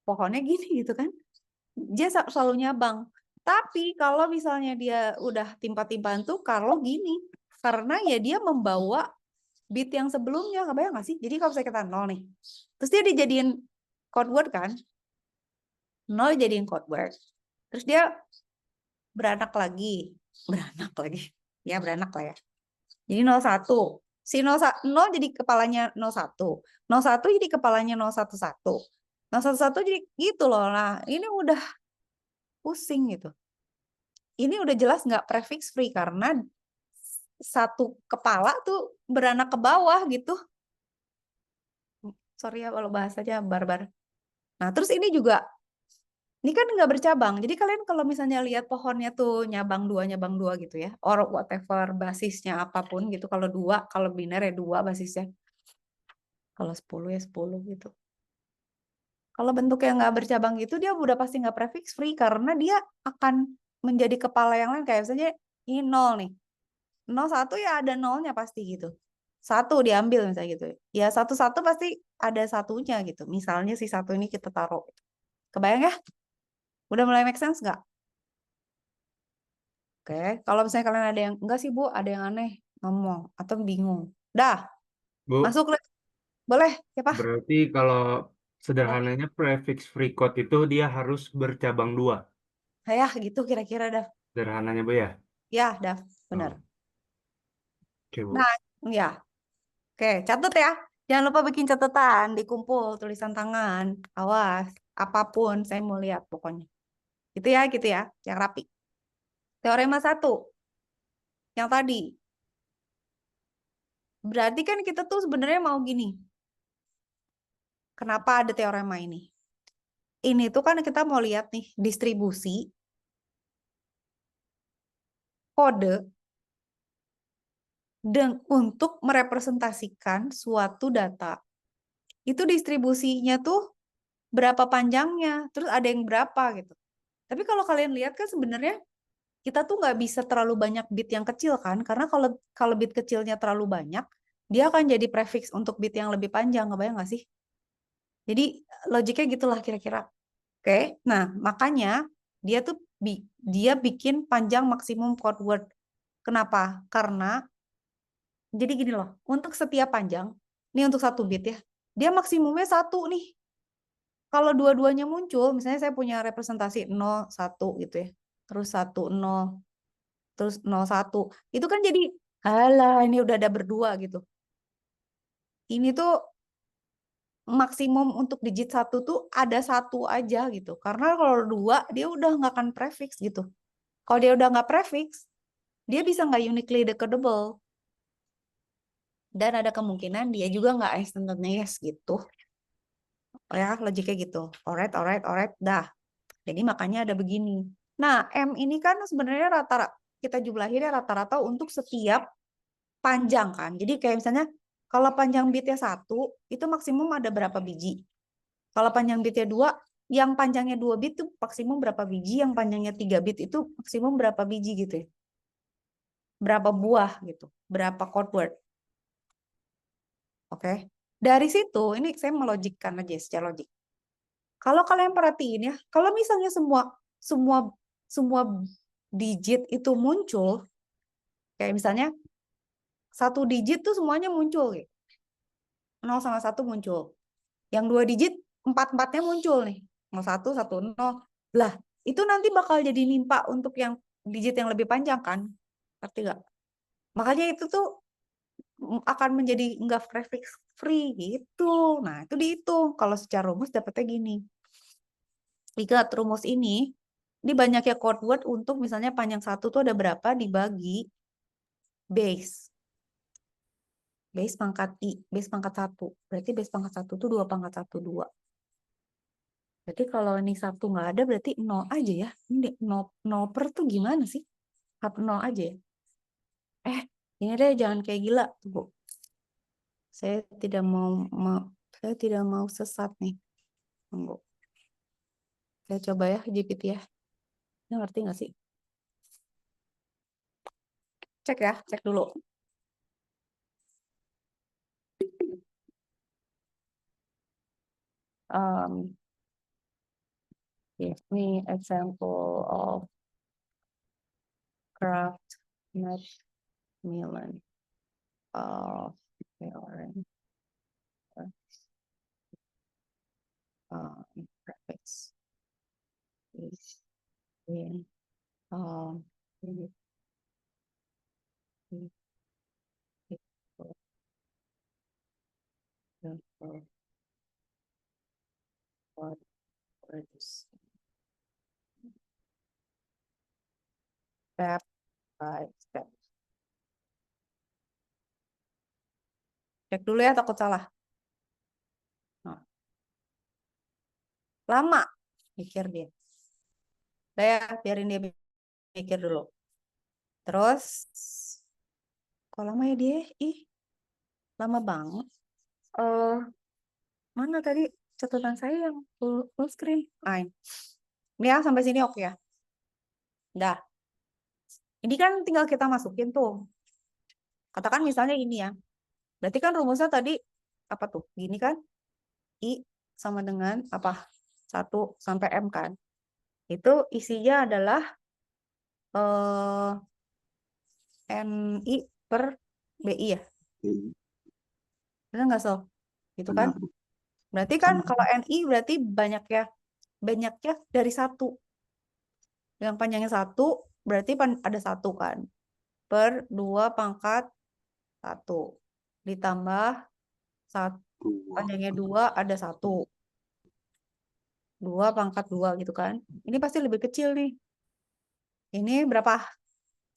pohonnya gini gitu kan, dia selalu nyabang. Tapi kalau misalnya dia udah timpa-timpaan tuh kalau gini, karena ya dia membawa bit yang sebelumnya, kebayang nggak sih? Jadi kalau saya kata 0 nih, terus dia dijadiin code word kan, 0 dijadiin code word, terus dia beranak lagi, ya beranak lah ya. Jadi 01, si 0 jadi kepalanya 01, 01 jadi kepalanya 011, 011 jadi gitu loh. Nah ini udah pusing gitu. Ini udah jelas nggak prefix free karena 1 kepala tuh beranak ke bawah gitu. Sorry ya kalau bahasanya barbar. Nah terus ini juga, ini kan nggak bercabang. Jadi kalian kalau misalnya lihat pohonnya tuh nyabang dua gitu ya, or whatever basisnya apapun gitu. Kalau 2, kalau biner ya 2 basisnya. Kalau 10 ya 10 gitu. Kalau bentuk yang nggak bercabang gitu, dia udah pasti nggak prefix free karena dia akan menjadi kepala yang lain. Kayak misalnya ini 0 nih. 01 ya ada 0-nya pasti gitu. 1 diambil misalnya gitu. Ya 11 pasti ada 1-nya gitu. Misalnya si 1 ini kita taruh. Kebayang ya? Udah mulai make sense nggak? Oke, kalau misalnya kalian ada yang enggak sih Bu, ada yang aneh ngomong atau bingung. Dah, Bu, masuk boleh, siapa? berarti kalau sederhananya prefix free code itu dia harus bercabang 2. Ya, gitu kira-kira dah. Sederhananya Bu ya. Ya, dah, benar. Oh, oke Bu. Nah, ya. Oke, catat ya. Jangan lupa bikin catatan, dikumpul, tulisan tangan, awas, apapun saya mau lihat pokoknya. Gitu ya, yang rapi. Teorema 1, yang tadi. Berarti kan kita tuh sebenarnya mau gini. Kenapa ada teorema ini? Ini tuh kan kita mau lihat nih, distribusi kode untuk merepresentasikan suatu data. Itu distribusinya tuh berapa panjangnya, terus ada yang berapa gitu. Tapi kalau kalian lihat kan sebenarnya kita tuh nggak bisa terlalu banyak bit yang kecil kan, karena kalau bit kecilnya terlalu banyak, dia akan jadi prefix untuk bit yang lebih panjang, ngebayang nggak sih? Jadi logiknya gitulah kira-kira. Oke, nah makanya dia tuh dia bikin panjang maksimum code word. Kenapa? Karena jadi gini loh, untuk setiap panjang, ini untuk 1 bit ya, dia maksimumnya 1 nih. Kalau dua-duanya muncul, misalnya saya punya representasi 0, 1 gitu ya, terus 1, 0, terus 0, 1, itu kan jadi, halah ini udah ada berdua gitu. Ini tuh maksimum untuk digit 1 tuh ada 1 aja gitu. Karena kalau 2, dia udah nggak akan prefix gitu. Kalau dia udah nggak prefix, dia bisa nggak uniquely decodable. Dan ada kemungkinan dia juga nggak instantaneous gitu. Ya, logiknya gitu. Alright, dah. Jadi makanya ada begini. Nah, M ini kan sebenarnya rata-rata, kita jumlahinnya rata-rata untuk setiap panjang kan. Jadi kayak misalnya, kalau panjang bitnya 1, itu maksimum ada berapa biji. Kalau panjang bitnya 2, yang panjangnya 2 bit itu maksimum berapa biji, yang panjangnya 3 bit itu maksimum berapa biji gitu ya. Berapa buah gitu, berapa code word. Oke. Dari situ, ini saya melogikkan aja secara logik. Kalau kalian perhatiin ya, kalau misalnya semua digit itu muncul, kayak misalnya 1 digit tuh semuanya muncul gitu. 0 sama 1 muncul. Yang 2 digit, 4-4-nya muncul nih. 01, 10. Lah, itu nanti bakal jadi nimpa untuk yang digit yang lebih panjang kan? Ngerti nggak? Makanya itu tuh akan menjadi nggak prefix free gitu. Nah, itu dihitung. Kalau secara rumus dapetnya gini. Ingat rumus ini banyaknya code word untuk misalnya panjang 1 tuh ada berapa dibagi base. Base pangkat I, base pangkat 1. Berarti base pangkat 1 tuh 2 pangkat 1, 2. Berarti kalau ini 1 nggak ada berarti 0 aja ya. Ini 0 per tuh gimana sih? 0 aja ya. Ini deh jangan kayak gila. Tunggu. Saya tidak mau sesat nih. Tunggu. Saya coba ya GPT ya. Ini ngerti nggak sih? Cek ya, cek dulu. Give me example of Kraft Macmillan of theorem prefix is in step by step. Cek dulu ya, takut salah. Nah. Lama mikir dia. Saya biarin dia mikir dulu. Terus, kok lama ya dia? Ih, lama banget. Mana tadi catatan saya yang full screen? Ini ya sampai sini oke ya. Dah. Ini kan tinggal kita masukin tuh. Katakan misalnya ini ya. Berarti kan rumusnya tadi apa tuh? Gini kan? I sama dengan apa? 1 sampai M kan? Itu isinya adalah NI per BI ya. Benar nggak so? Gitu kan? Benar. Berarti kan Sama. kalau NI berarti banyaknya dari 1. Yang panjangnya 1 berarti ada 1 kan. Per 2 pangkat 1 ditambah panjangnya 2 ada 1. 2 pangkat 2 gitu kan. Ini pasti lebih kecil nih. Ini berapa?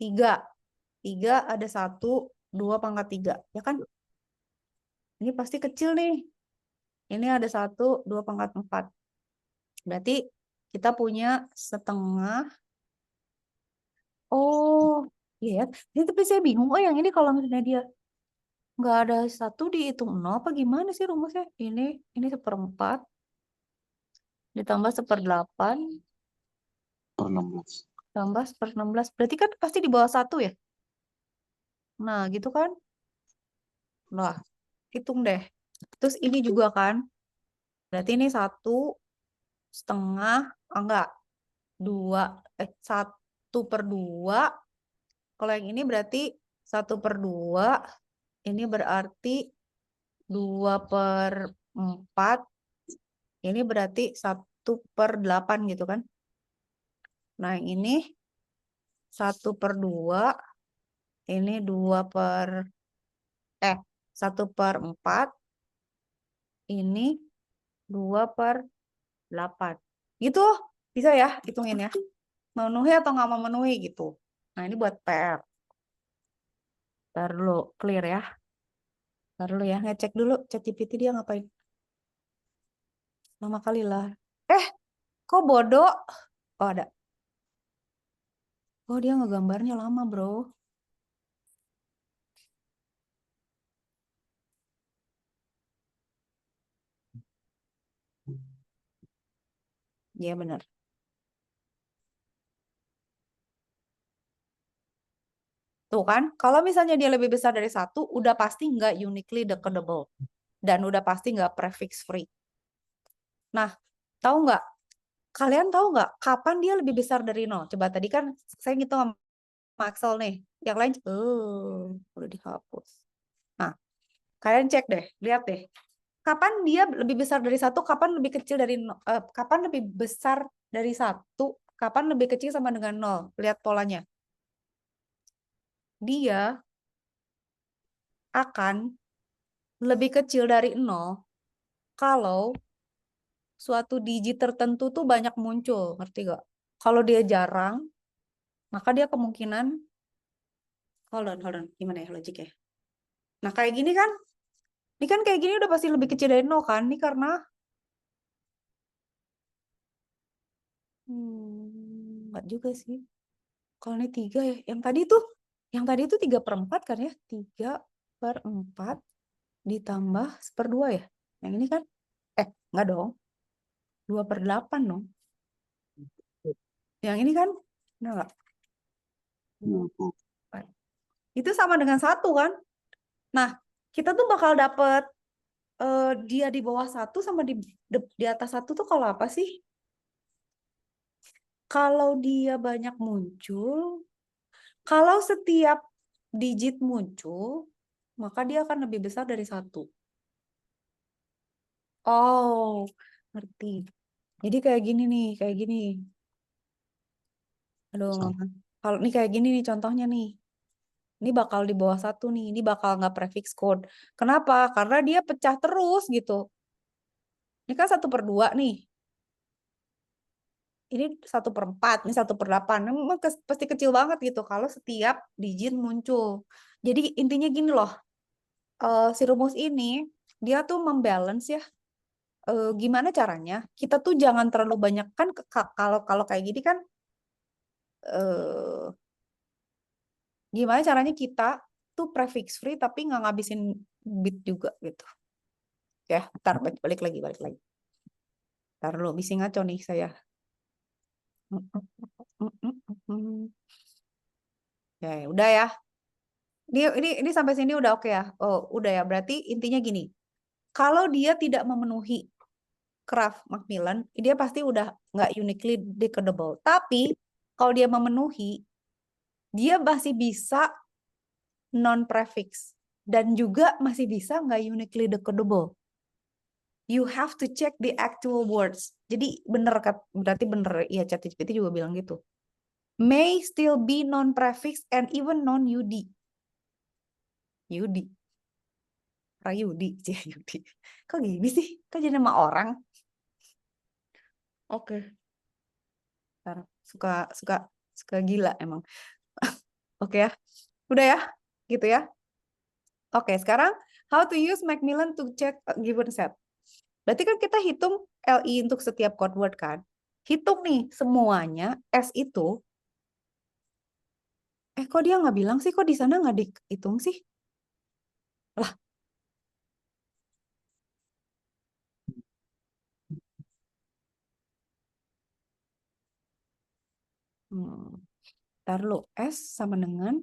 3. 3 ada 1, 2 pangkat 3. Ya kan? Ini pasti kecil nih. Ini ada 1, 2 pangkat 4. Berarti kita punya setengah. Oh, iya. Ini tapi saya bingung. Oh, yang ini kalau misalnya dia nggak ada 1 dihitung 0 apa gimana sih rumusnya? Ini 1/4 ditambah 1/8 per 16. tambah 1/16. Berarti kan pasti di bawah 1 ya? Nah, gitu kan? Nah, hitung deh. Terus ini juga kan? Berarti ini 1/2, enggak, 1/2. Kalau yang ini berarti 1/2. Ini berarti 2/4. Ini berarti 1/8 gitu kan? Nah, yang ini 1/2. Ini 1/4. Ini 2/8. Gitu, bisa ya hitungin ya. Memenuhi atau nggak memenuhi gitu. Nah, ini buat PR. Ntar dulu, clear ya. Ntar dulu ya, ngecek dulu ChatGPT dia ngapain. Lama kali lah. Kok bodoh? Oh, ada. Oh, dia ngegambarnya lama, bro. Iya, benar. Tuh kan, kalau misalnya dia lebih besar dari 1, udah pasti nggak uniquely decodable. Dan udah pasti nggak prefix free. Nah, tahu nggak? Kalian tahu nggak kapan dia lebih besar dari 0? Coba tadi kan saya ngitung sama Axel nih. Yang lain, udah dihapus. Nah, kalian cek deh, lihat deh. Kapan dia lebih besar dari 1, kapan lebih kecil dari kapan lebih besar dari 1, kapan lebih kecil sama dengan 0. Lihat polanya. Dia akan lebih kecil dari 0 kalau suatu digit tertentu tuh banyak muncul, ngerti gak? Kalau dia jarang, maka dia kemungkinan, hold on, gimana ya logiknya? Nah, kayak gini kan, ini kan kayak gini udah pasti lebih kecil dari 0 kan? Ini karena, enggak juga sih. Kalau ini 3 ya, yang tadi tuh 3/4 kan ya? 3/4 ditambah 1/2 ya? Yang ini kan? Enggak dong. 2/8 dong. Yang ini kan? Enggak. Itu sama dengan 1 kan? Nah, kita tuh bakal dapet dia di bawah 1 sama di atas 1 tuh kalau apa sih? Kalau dia banyak muncul, kalau setiap digit muncul, maka dia akan lebih besar dari 1. Oh, ngerti. Jadi kayak gini nih, kayak gini. Aduh, kalau ini kayak gini nih contohnya nih. Ini bakal di bawah 1 nih, ini bakal nggak prefix code. Kenapa? Karena dia pecah terus gitu. Ini kan 1/2 nih. Ini 1/4, ini 1/8. Memang pasti kecil banget gitu kalau setiap digit muncul. Jadi intinya gini loh, si rumus ini dia tuh membalance ya. Gimana caranya? Kita tuh jangan terlalu banyak kan kalau kayak gini kan. Gimana caranya kita tuh prefix free tapi nggak ngabisin bit juga gitu. Ya, ntar balik lagi. Ntar dulu, bisa ngaco nih saya. Ya, udah ya. Ini sampai sini udah oke ya. Oh, udah ya. Berarti intinya gini. Kalau dia tidak memenuhi Kraft Macmillan, dia pasti udah nggak uniquely decodable. Tapi kalau dia memenuhi, dia masih bisa non-prefix. Dan juga masih bisa nggak uniquely decodable. You have to check the actual words. Jadi berarti bener ya, ChatGPT juga bilang gitu. May still be non-prefix and even non-UD. UD. Prayudi, Yudi. Kok gini sih? Kok jadi nama orang? Oke. Ntar, suka gila emang. Oke ya. Udah ya? Gitu ya. Oke, sekarang how to use Macmillan to check a given set. Berarti kan kita hitung LI untuk setiap code word kan. Hitung nih semuanya S itu. Kok dia nggak bilang sih? Kok di sana nggak dihitung sih? Lah, ntar lu S sama dengan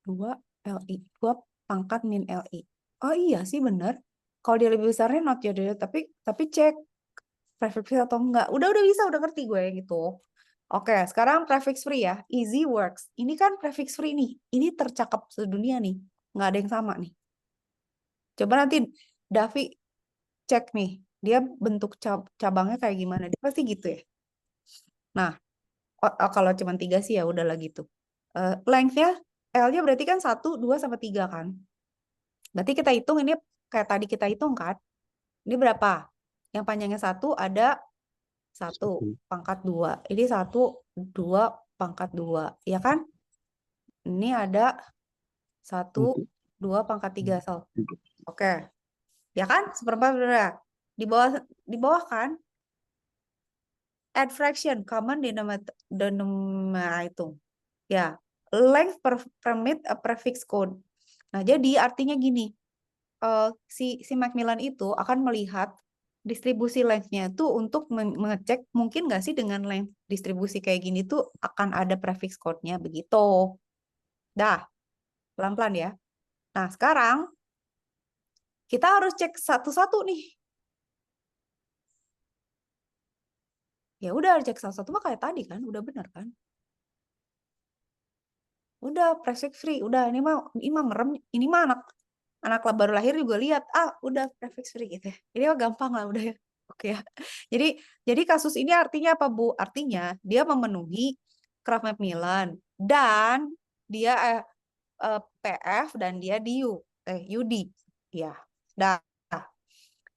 2 LI. 2 pangkat min LI. Oh iya sih bener. Kalau dia lebih besarnya not ya, tapi cek prefix atau enggak. Udah bisa, udah ngerti gue gitu. Oke, sekarang prefix free ya. Easy works. Ini kan prefix free nih. Ini tercakap sedunia nih. Nggak ada yang sama nih. Coba nanti Davi cek nih. Dia bentuk cabangnya kayak gimana. Dia pasti gitu ya. Nah, kalau cuma 3 sih ya udahlah gitu. Length-nya, L-nya berarti kan 1, 2, sama 3 kan. Berarti kita hitung ini kayak tadi kita hitung kan. Ini berapa? Yang panjangnya 1 ada 1 pangkat 2. Ini 1, 2 pangkat 2. Ya kan? Ini ada 1, 2 pangkat 3. So. Oke. Ya kan? Seperempat benar. Di bawah kan? Add fraction, common denominator. Ya. Length permit a prefix code. Nah, jadi artinya gini. Si Macmillan itu akan melihat distribusi length-nya itu untuk mengecek mungkin nggak sih dengan length distribusi kayak gini tuh akan ada prefix code-nya begitu. Dah, pelan-pelan ya. Nah, sekarang kita harus cek satu-satu nih. Ya udah cek satu-satu mah kayak tadi kan, udah benar kan? Udah prefix free, udah ini mah merem, ini mah anak baru lahir juga lihat, udah prefix free gitu ya. Ini mah gampang lah udah ya. Oke ya. Jadi kasus ini artinya apa, Bu? Artinya dia memenuhi Kraft Macmillan dan dia PF dan dia UD. Ya. Dah.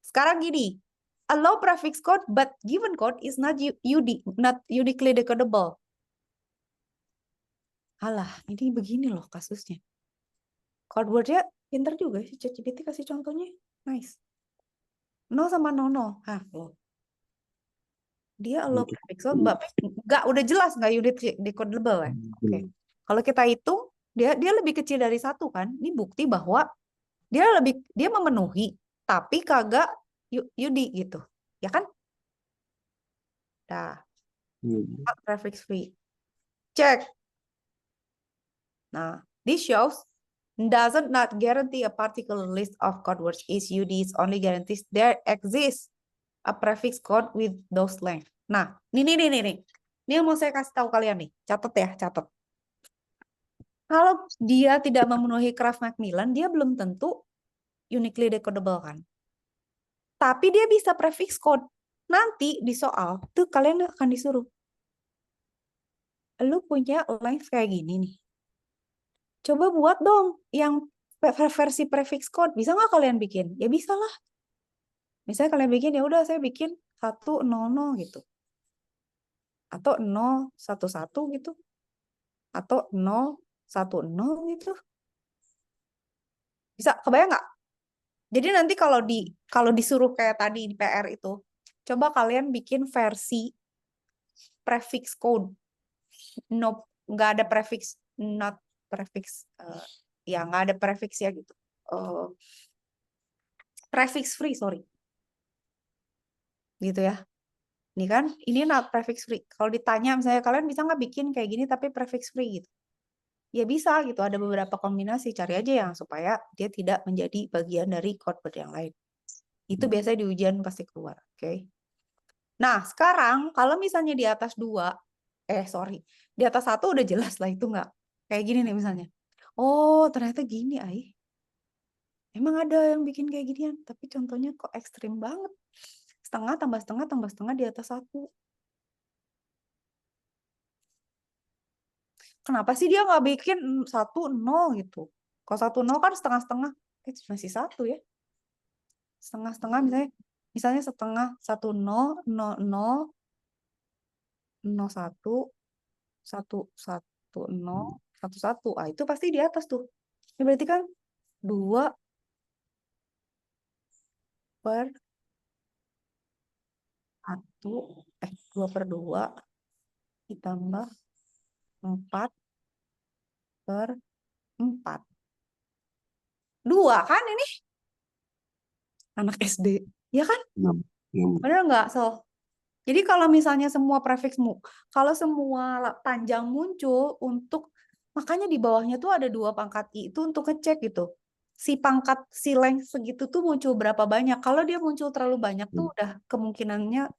Sekarang gini, allow prefix code but given code is not not uniquely decodable. Alah, ini begini loh kasusnya. Code word-nya pinter juga sih, ChatGPT kasih contohnya. Nice. No sama no. Loh. Dia allow prefix code, nggak udah jelas nggak unit decodable ya. Oke. Kalau kita hitung, dia lebih kecil dari 1 kan. Ini bukti bahwa dia memenuhi, tapi kagak UD gitu. Ya kan? Nah, prefix free. Cek. Nah, this shows doesn't not guarantee a particular list of code words is UDs, only guarantees there exists a prefix code with those length. Nah, nih. Ini yang mau saya kasih tahu kalian nih. Catat ya, catat. Kalau dia tidak memenuhi Kraft Macmillan, dia belum tentu uniquely decodable kan. Tapi dia bisa prefix code. Nanti di soal tuh kalian akan disuruh. Lu punya length kayak gini nih. Coba buat dong yang versi prefix code. Bisa nggak kalian bikin? Ya bisa lah. Misalnya kalian bikin, ya udah saya bikin 100 gitu. Atau 011 gitu. Atau 010 gitu. Bisa kebayang nggak? Jadi nanti kalau disuruh kayak tadi di PR itu, coba kalian bikin versi prefix code. No, nggak ada prefix, not prefix, ya nggak ada prefix ya gitu. Prefix free, sorry. Gitu ya. Ini kan, ini not prefix free. Kalau ditanya misalnya kalian bisa nggak bikin kayak gini tapi prefix free gitu. Ya bisa gitu, ada beberapa kombinasi, cari aja yang supaya dia tidak menjadi bagian dari code word yang lain. Itu biasanya di ujian pasti keluar, oke? Nah, sekarang kalau misalnya di atas 2, di atas 1 udah jelas lah itu nggak. Kayak gini nih misalnya. Oh, ternyata gini, emang ada yang bikin kayak ginian, tapi contohnya kok ekstrim banget. Setengah tambah setengah tambah setengah di atas 1. Kenapa sih dia nggak bikin 1, 0 gitu? Kalau 1, 0 kan setengah-setengah. masih 1 ya. Setengah-setengah misalnya setengah 10 0 0 0 1 1 1 0 1 1. Ah, itu pasti di atas tuh. Ini berarti kan 2 per 2 per 2 ditambah 4 per 4. 2 kan ini? Anak SD. Ya kan? 6. Bener nggak? So, jadi kalau misalnya semua prefiksmu, kalau semua panjang muncul makanya di bawahnya tuh ada 2 pangkat I itu untuk ngecek gitu. Si pangkat si length segitu tuh muncul berapa banyak. Kalau dia muncul terlalu banyak tuh udah kemungkinannya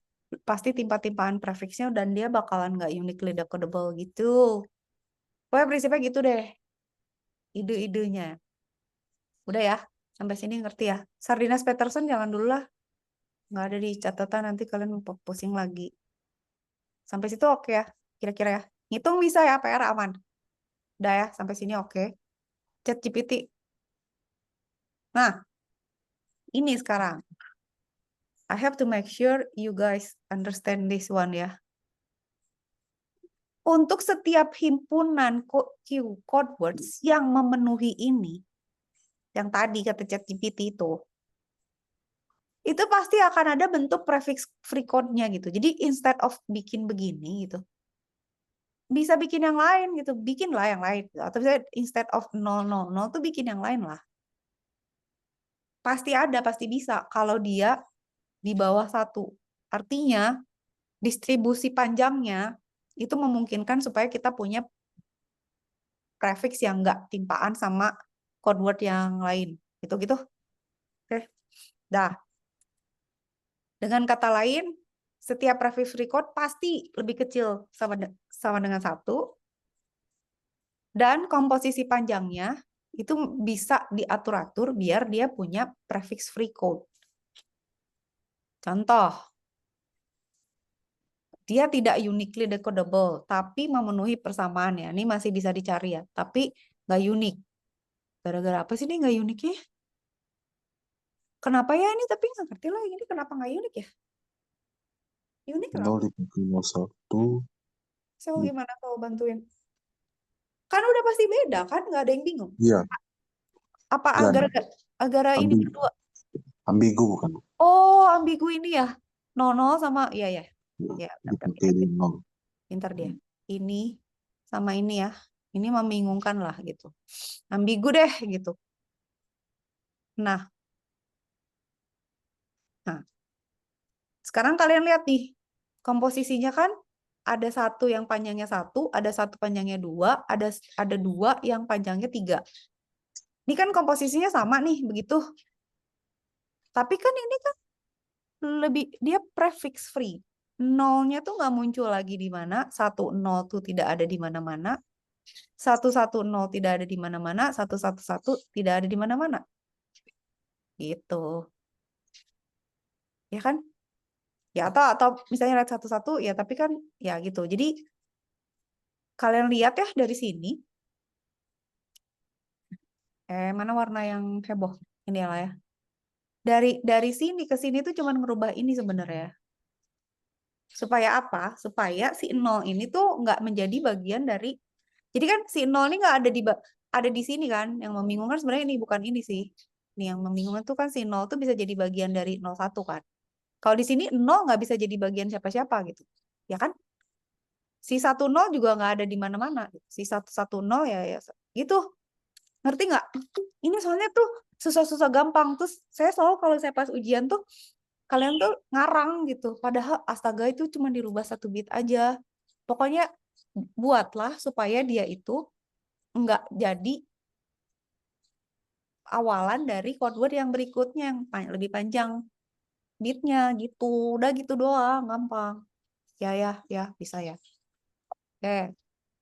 pasti timpa-timpaan prefiksnya dan dia bakalan nggak uniquely decodable gitu. Pokoknya prinsipnya gitu deh. Ide-idenya. Udah ya, sampai sini ngerti ya. Sardinas Peterson jangan dulu lah. Nggak ada di catatan, nanti kalian pusing lagi. Sampai situ oke ya, kira-kira ya. Ngitung bisa ya, PR aman. Udah ya, sampai sini oke. ChatGPT. Nah, ini sekarang. I have to make sure you guys understand this one ya. Untuk setiap himpunan code words yang memenuhi ini, yang tadi kata ChatGPT itu pasti akan ada bentuk prefix free code-nya gitu. Jadi instead of bikin begini gitu, bisa bikin yang lain gitu, bikinlah yang lain. Atau bisa instead of 000 tuh bikin yang lain lah. Pasti ada, pasti bisa kalau dia di bawah 1. Artinya distribusi panjangnya itu memungkinkan supaya kita punya prefix yang enggak timpaan sama code word yang lain. Gitu-gitu. Oke. Dah. Dengan kata lain, setiap prefix record pasti lebih kecil sama dengan 1. Dan komposisi panjangnya itu bisa diatur-atur biar dia punya prefix free code. Contoh, dia tidak uniquely decodable, tapi memenuhi persamaan ya. Ini masih bisa dicari ya, tapi nggak unik. Gara-gara apa sih ini nggak unik ya? Kenapa ya ini? Tapi nggak ngerti lah ini kenapa nggak unik ya? Unik kenapa? 0 dibagi 01. So gimana kalau bantuin? Kan udah pasti beda kan? Nggak ada yang bingung. Iya, Apa dan agar ini berdua? ambigu bukan? Oh, ambigu ini ya. 00 sama ya. Ya, Dipuntir 0. pintar dia. Ini sama ini ya. Ini membingungkan lah gitu. Ambigu deh gitu. Nah, sekarang kalian lihat nih. Komposisinya kan ada 1 yang panjangnya 1, ada 1 panjangnya 2, ada 2 yang panjangnya 3. Ini kan komposisinya sama nih, begitu. Tapi kan ini kan dia prefix free. 0-nya tuh nggak muncul lagi di mana, 10 tuh tidak ada di mana-mana, 110 tidak ada di mana-mana, 111 tidak ada di mana-mana. Gitu. Ya kan? Ya atau misalnya lihat 11 ya, tapi kan ya gitu. Jadi kalian lihat ya dari sini. Mana warna yang heboh? Ini lah ya. Dari sini ke sini tuh cuma ngerubah ini sebenarnya. Supaya apa? Supaya si 0 ini tuh nggak menjadi bagian dari. Jadi kan si 0 ini nggak ada di sini kan. Yang membingungkan sebenarnya ini bukan ini sih. Ini yang membingungkan tuh kan si 0 tuh bisa jadi bagian dari 01 kan. Kalau di sini 0 nggak bisa jadi bagian siapa-siapa gitu. Ya kan? Si 10 juga nggak ada di mana-mana. Si 110 ya gitu. Ngerti nggak? Ini soalnya tuh susah-susah gampang. Terus saya selalu kalau saya pas ujian tuh kalian tuh ngarang gitu. Padahal astaga itu cuma dirubah 1 bit aja. Pokoknya buatlah supaya dia itu nggak jadi awalan dari code word yang berikutnya yang lebih panjang bitnya gitu. Udah gitu doang, gampang. Ya, bisa ya. Oke.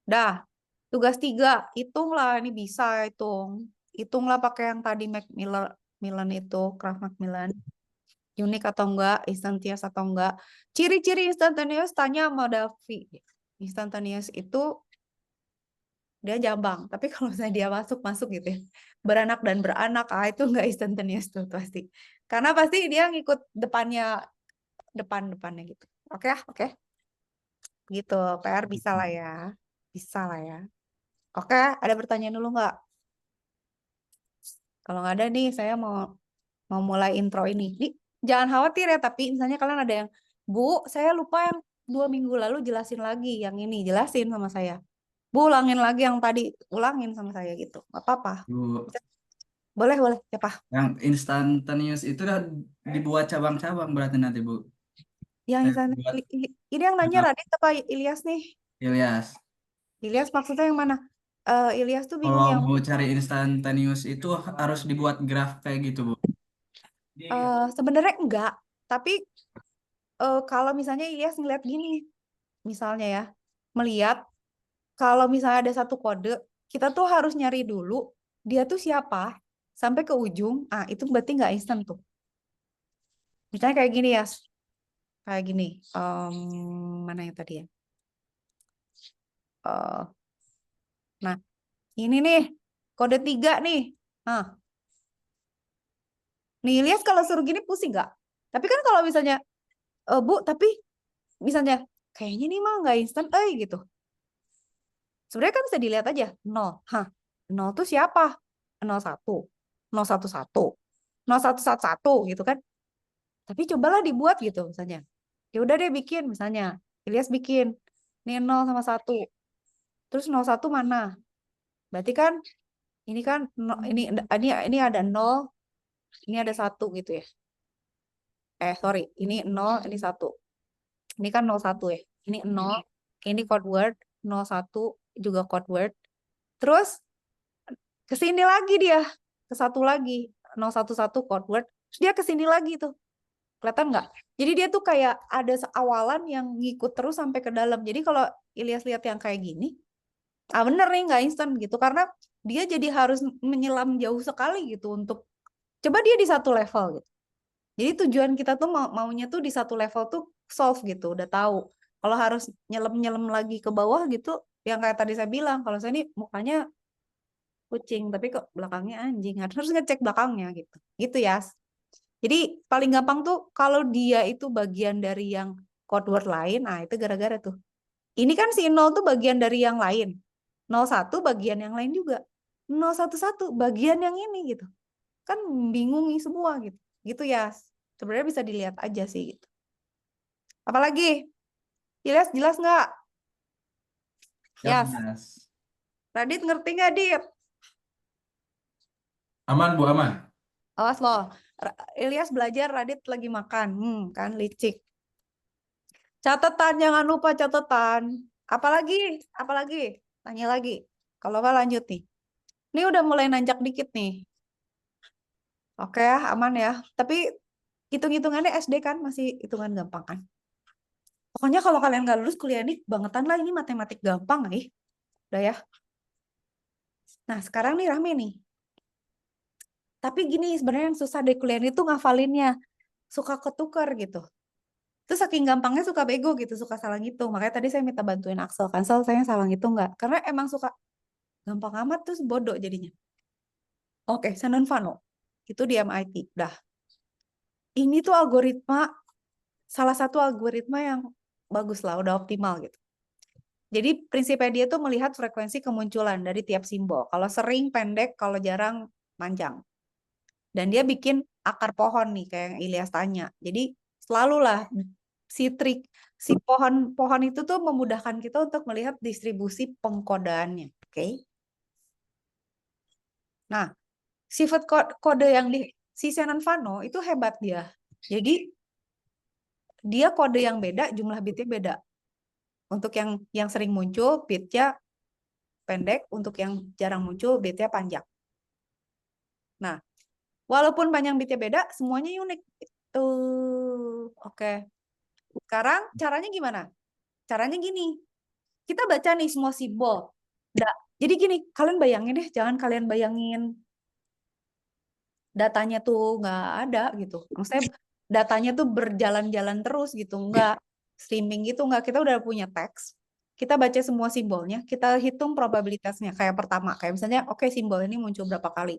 Dah. Tugas 3, hitunglah, ini bisa hitung. Hitunglah pakai yang tadi Macmillan itu, Kraft Macmillan. Unik atau enggak, instantaneous atau enggak. Ciri-ciri instantaneous tanya sama Davi. Instantaneous itu dia jambang. Tapi kalau misalnya dia masuk gitu ya, beranak dan beranak, itu nggak instantaneous tuh pasti. Karena pasti dia ngikut depannya gitu. Oke ya, oke. Gitu, PR bisa lah ya. Bisa lah ya. Oke, ada pertanyaan dulu nggak? Kalau nggak ada nih, saya mau mulai intro ini. Nih, jangan khawatir ya, tapi misalnya kalian ada yang, Bu, saya lupa yang 2 minggu lalu jelasin lagi yang ini, jelasin sama saya. Bu, ulangin lagi yang tadi, ulangin sama saya gitu. Nggak apa-apa. Bu, Boleh, siapa? yang instantaneous itu udah dibuat cabang-cabang berarti nanti, Bu. Yang Saya misalnya, buat ini yang nanya Radit apa Ilyas nih? Ilyas. Ilyas maksudnya yang mana? Ilyas tuh bingung Kalau yang mau cari instantaneous itu harus dibuat graf kayak gitu, Bu. sebenarnya enggak. Tapi kalau misalnya Ilyas ngeliat gini, misalnya ya, melihat kalau misalnya ada satu kode, kita tuh harus nyari dulu dia tuh siapa sampai ke ujung. Itu berarti nggak instan tuh. Misalnya kayak gini ya, kayak gini. Mana yang tadi ya? Nah, ini nih kode 3 nih. Nih lihat kalau suruh gini pusing nggak? Tapi kan kalau misalnya, Bu, tapi misalnya kayaknya nih mah nggak instan, gitu. Sebenarnya kan bisa dilihat aja, 0. 0 tuh siapa? 01, 011, 0111 gitu kan. Tapi cobalah dibuat gitu misalnya. Ya udah deh bikin misalnya. Ilyas bikin. Nih 0 sama 1. Terus 01 mana? Berarti kan ini kan ini ada 0, ini ada 1 gitu ya. Sorry, ini 0, ini 1. Ini kan 01 ya. Ini 0, ini code word, 01 juga code word. Terus ke sini lagi dia, ke satu lagi, 011 code word. Terus dia ke sini lagi tuh. Kelihatan nggak? Jadi dia tuh kayak ada awalan yang ngikut terus sampai ke dalam. Jadi kalau Ilyas lihat yang kayak gini, bener nih nggak instan gitu. Karena dia jadi harus menyelam jauh sekali gitu untuk coba dia di satu level gitu. Jadi tujuan kita tuh maunya tuh di satu level tuh solve gitu, udah tahu. Kalau harus nyelam lagi ke bawah gitu, yang kayak tadi saya bilang, kalau saya ini mukanya kucing, tapi kok belakangnya anjing, harus ngecek belakangnya gitu. Gitu ya. Jadi paling gampang tuh kalau dia itu bagian dari yang code word lain, itu gara-gara tuh. Ini kan si 0 tuh bagian dari yang lain. 01 bagian yang lain juga. 011 bagian yang ini gitu. Kan bingungi semua gitu. Gitu ya. Sebenarnya bisa dilihat aja sih gitu. Apalagi? Jelas nggak? Yes. Mas. Radit ngerti nggak, Dit? Aman, Bu, aman. Awas loh. Ilyas belajar, Radit lagi makan. Kan licik. Catatan, jangan lupa catatan. Apalagi? Tanya lagi. Kalau nggak lanjut nih. Ini udah mulai nanjak dikit nih. Oke ya, aman ya. Tapi hitung-hitungannya SD kan masih hitungan gampang kan. Pokoknya kalau kalian nggak lulus kuliah ini bangetan lah, ini matematik gampang udah ya. Nah sekarang nih rame nih. Tapi gini sebenarnya yang susah dari kuliah itu ngafalinnya. Suka ketukar gitu. Terus saking gampangnya suka bego gitu, suka salah ngitung. Makanya tadi saya minta bantuin Axel. Axel saya salah ngitung nggak? Karena emang suka gampang amat terus bodoh jadinya. Oke, Shannon Fano. Itu di MIT. Dah. Ini tuh algoritma, salah satu algoritma yang bagus lah, udah optimal gitu. Jadi prinsipnya dia tuh melihat frekuensi kemunculan dari tiap simbol. Kalau sering pendek, kalau jarang panjang. Dan dia bikin akar pohon nih kayak yang Ilyas tanya. Jadi selalulah si pohon itu tuh memudahkan kita untuk melihat distribusi pengkodaannya. Oke. Nah, sifat kode yang si Shannon Fano itu hebat dia. Jadi dia kode yang beda, jumlah bitnya beda. Untuk yang sering muncul, bitnya pendek. Untuk yang jarang muncul, bitnya panjang. Nah, walaupun panjang bitnya beda, semuanya unik. Oke. Sekarang caranya gimana? Caranya gini. Kita baca nih semua simbol. Jadi gini, kalian bayangin deh, jangan kalian bayangin datanya tuh nggak ada gitu. Maksudnya datanya tuh berjalan-jalan terus gitu, nggak streaming gitu, nggak. Kita udah punya teks. kita baca semua simbolnya, kita hitung probabilitasnya. Kayak pertama, kayak misalnya, oke simbol ini muncul berapa kali.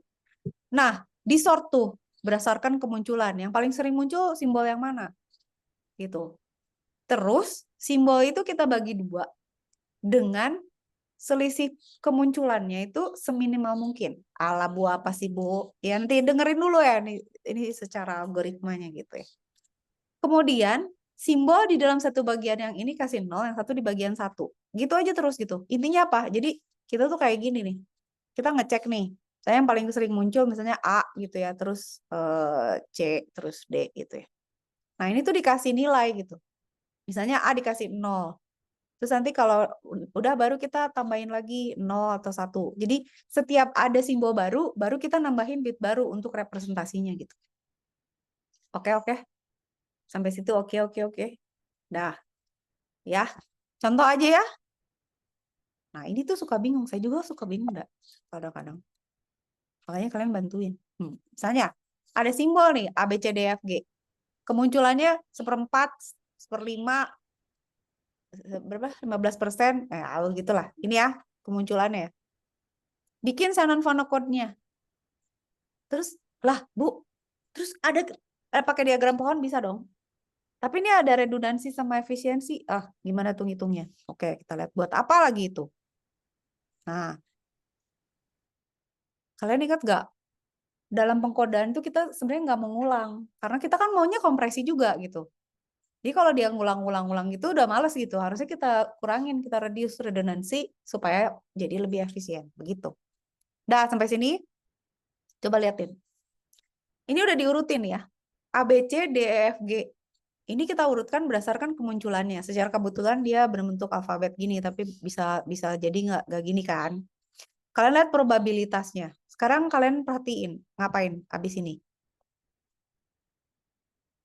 Nah, di sort tuh berdasarkan kemunculan. Yang paling sering muncul simbol yang mana? Gitu. Terus simbol itu kita bagi 2 dengan selisih kemunculannya itu seminimal mungkin. Ala Bu apa sih Bu? Ya nanti dengerin dulu ya ini secara algoritmanya gitu ya. Kemudian simbol di dalam satu bagian yang ini kasih 0, yang satu di bagian 1. Gitu aja terus gitu. Intinya apa? Jadi kita tuh kayak gini nih. Kita ngecek nih. Saya yang paling sering muncul misalnya A gitu ya, terus C, terus D gitu ya. Nah, ini tuh dikasih nilai gitu. Misalnya A dikasih 0. Terus nanti kalau udah baru kita tambahin lagi 0 atau 1. Jadi setiap ada simbol baru, baru kita nambahin bit baru untuk representasinya gitu. Oke, oke. Sampai situ oke. Dah. Ya. Contoh aja ya. Nah, ini tuh suka bingung. Saya juga suka bingung enggak? Kadang-kadang. Makanya kalian bantuin. Misalnya, ada simbol nih, A, B, C, D, F, G. Kemunculannya 1/4, 1/5, berapa? 15%. Gitulah. Ini ya, kemunculannya. Bikin Shannon code-nya. Terus, lah, Bu, terus ada pakai diagram pohon bisa dong. Tapi ini ada redundansi sama efisiensi. Gimana tuh ngitungnya? Oke, kita lihat buat apa lagi itu. Nah, kalian ingat nggak? Dalam pengkodaan itu kita sebenarnya nggak mengulang. Karena kita kan maunya kompresi juga gitu. Jadi kalau dia ngulang-ngulang gitu udah males gitu. Harusnya kita kurangin, kita reduce redundancy supaya jadi lebih efisien. Begitu. Dah, sampai sini. Coba liatin. Ini udah diurutin ya. A, B, C, D, E, F, G. Ini kita urutkan berdasarkan kemunculannya. Secara kebetulan dia berbentuk alfabet gini, tapi bisa jadi nggak gini kan. Kalian lihat probabilitasnya. Sekarang kalian perhatiin, ngapain abis ini?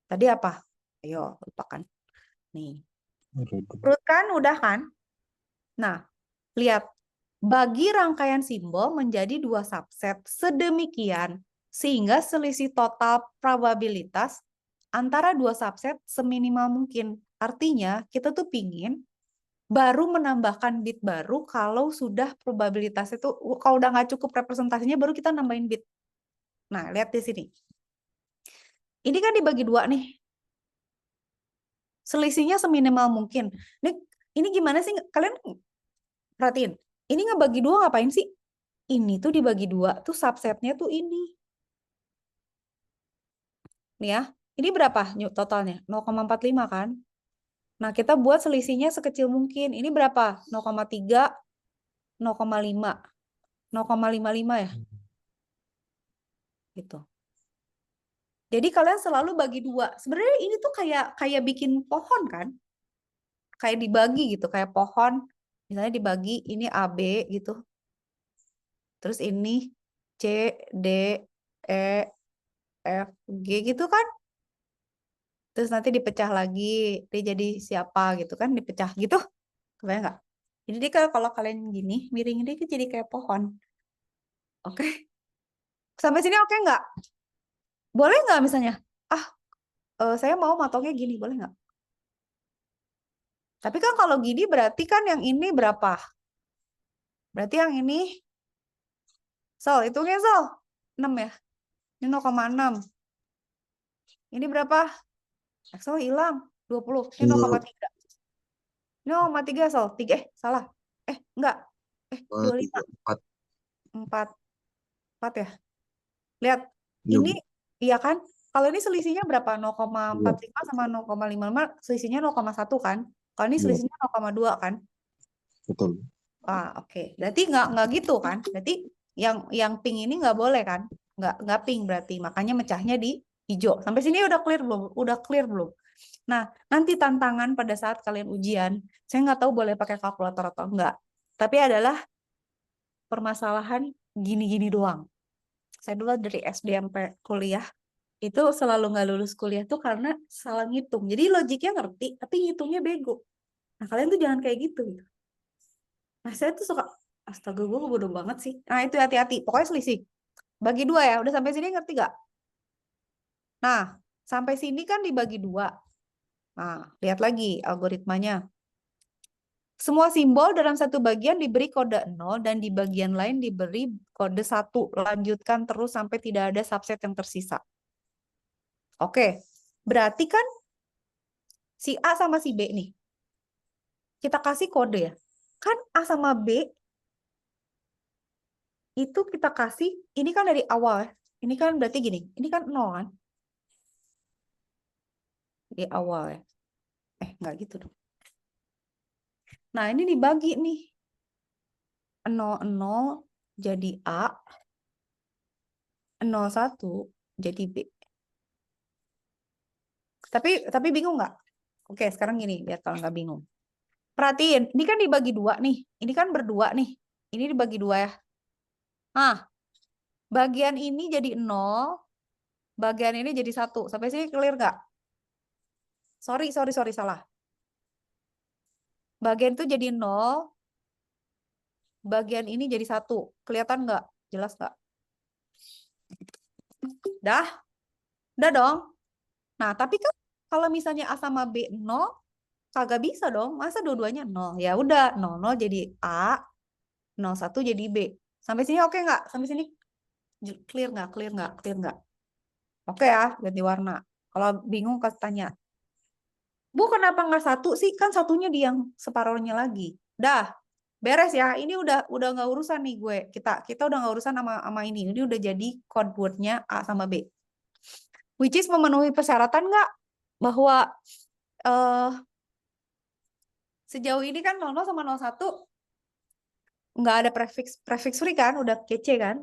Tadi apa? Ayo, lupakan. Nih. Urutkan, udah kan? Nah, lihat. Bagi rangkaian simbol menjadi 2 subset sedemikian, sehingga selisih total probabilitas antara 2 subset seminimal mungkin. Artinya, kita tuh pingin baru menambahkan bit baru kalau sudah probabilitas itu, kalau udah nggak cukup representasinya, baru kita nambahin bit. Nah, lihat di sini. Ini kan dibagi 2 nih. Selisihnya seminimal mungkin. Ini gimana sih? Kalian perhatiin. Ini ngebagi 2 ngapain sih? Ini tuh dibagi 2, tuh subsetnya tuh ini. Nih ya, ini berapa totalnya? 0,45 kan? Nah, kita buat selisihnya sekecil mungkin. Ini berapa? 0,3, 0,5. 0,55 ya? Gitu. Jadi kalian selalu bagi 2. Sebenarnya ini tuh kayak bikin pohon kan? Kayak dibagi gitu, kayak pohon. Misalnya dibagi, ini AB gitu. Terus ini C, D, E, F, G gitu kan? Terus nanti dipecah lagi, dia jadi siapa gitu kan, dipecah gitu. Kebayang nggak? Jadi kalau kalian gini, miring dia jadi kayak pohon. Oke? Sampai sini oke nggak? Boleh nggak misalnya? Saya mau matongnya gini, boleh nggak? Tapi kan kalau gini berarti kan yang ini berapa? Berarti yang ini, hitungnya 6 ya? Ini 0,6. Ini berapa? Hilang, 20. Ini 0,3. Ini 0,3 3. Salah. Enggak. 25. 4 ya. Lihat. Ini, iya kan? Kalau ini selisihnya berapa? 0,45 sama 0,55, selisihnya 0,1 kan? Kalau ini selisihnya 0,2 kan? Betul. Oke. Berarti nggak gitu kan? Berarti yang pink ini nggak boleh kan? Nggak pink berarti. Makanya mecahnya di hijau. Sampai sini udah clear belum? Udah clear belum? Nah, nanti tantangan pada saat kalian ujian, saya nggak tahu boleh pakai kalkulator atau enggak. Tapi adalah permasalahan gini-gini doang. Saya dulu dari SD sampai kuliah, itu selalu nggak lulus kuliah tuh karena salah ngitung. Jadi logiknya ngerti, tapi ngitungnya bego. Nah, kalian tuh jangan kayak gitu. Nah, saya tuh suka, astaga gue bodoh banget sih. Nah, itu hati-hati. Pokoknya selisih. Bagi 2 ya. Udah sampai sini ngerti gak? Nah, sampai sini kan dibagi 2. Nah, lihat lagi algoritmanya. Semua simbol dalam satu bagian diberi kode 0 dan di bagian lain diberi kode 1. Lanjutkan terus sampai tidak ada subset yang tersisa. Oke, berarti kan si A sama si B nih. Kita kasih kode ya. Kan A sama B itu kita kasih, ini kan dari awal ya. Ini kan berarti gini, ini kan 0 kan? Di awal ya. Nggak gitu dong. Nah, ini dibagi nih. 0 jadi A, 01 jadi B. Tapi bingung nggak? Oke, sekarang gini, biar kalau nggak bingung. Perhatiin, ini kan dibagi 2 nih. Ini kan berdua nih. Ini dibagi 2 ya. Nah, bagian ini jadi 0, bagian ini jadi 1. Sampai sini clear nggak? Sorry, salah. Bagian itu jadi 0, bagian ini jadi 1. Kelihatan nggak? Jelas nggak? Dah? Udah dong? Nah, tapi kan kalau misalnya A sama B 0, kagak bisa dong. Masa dua-duanya 0? Ya udah, 0 jadi A, 01 jadi B. Sampai sini oke nggak? Sampai sini clear nggak? Clear nggak? Oke ya, ganti warna. Kalau bingung kasih tanya. Bu, kenapa nggak 1 sih? Kan satunya di yang separuhnya lagi. Dah, beres ya. Ini udah nggak urusan nih gue. Kita udah nggak urusan sama ini. Ini udah jadi code word-nya A sama B. Which is memenuhi persyaratan nggak? Bahwa sejauh ini kan 00 sama 01 nggak ada prefix free kan? Udah kece kan?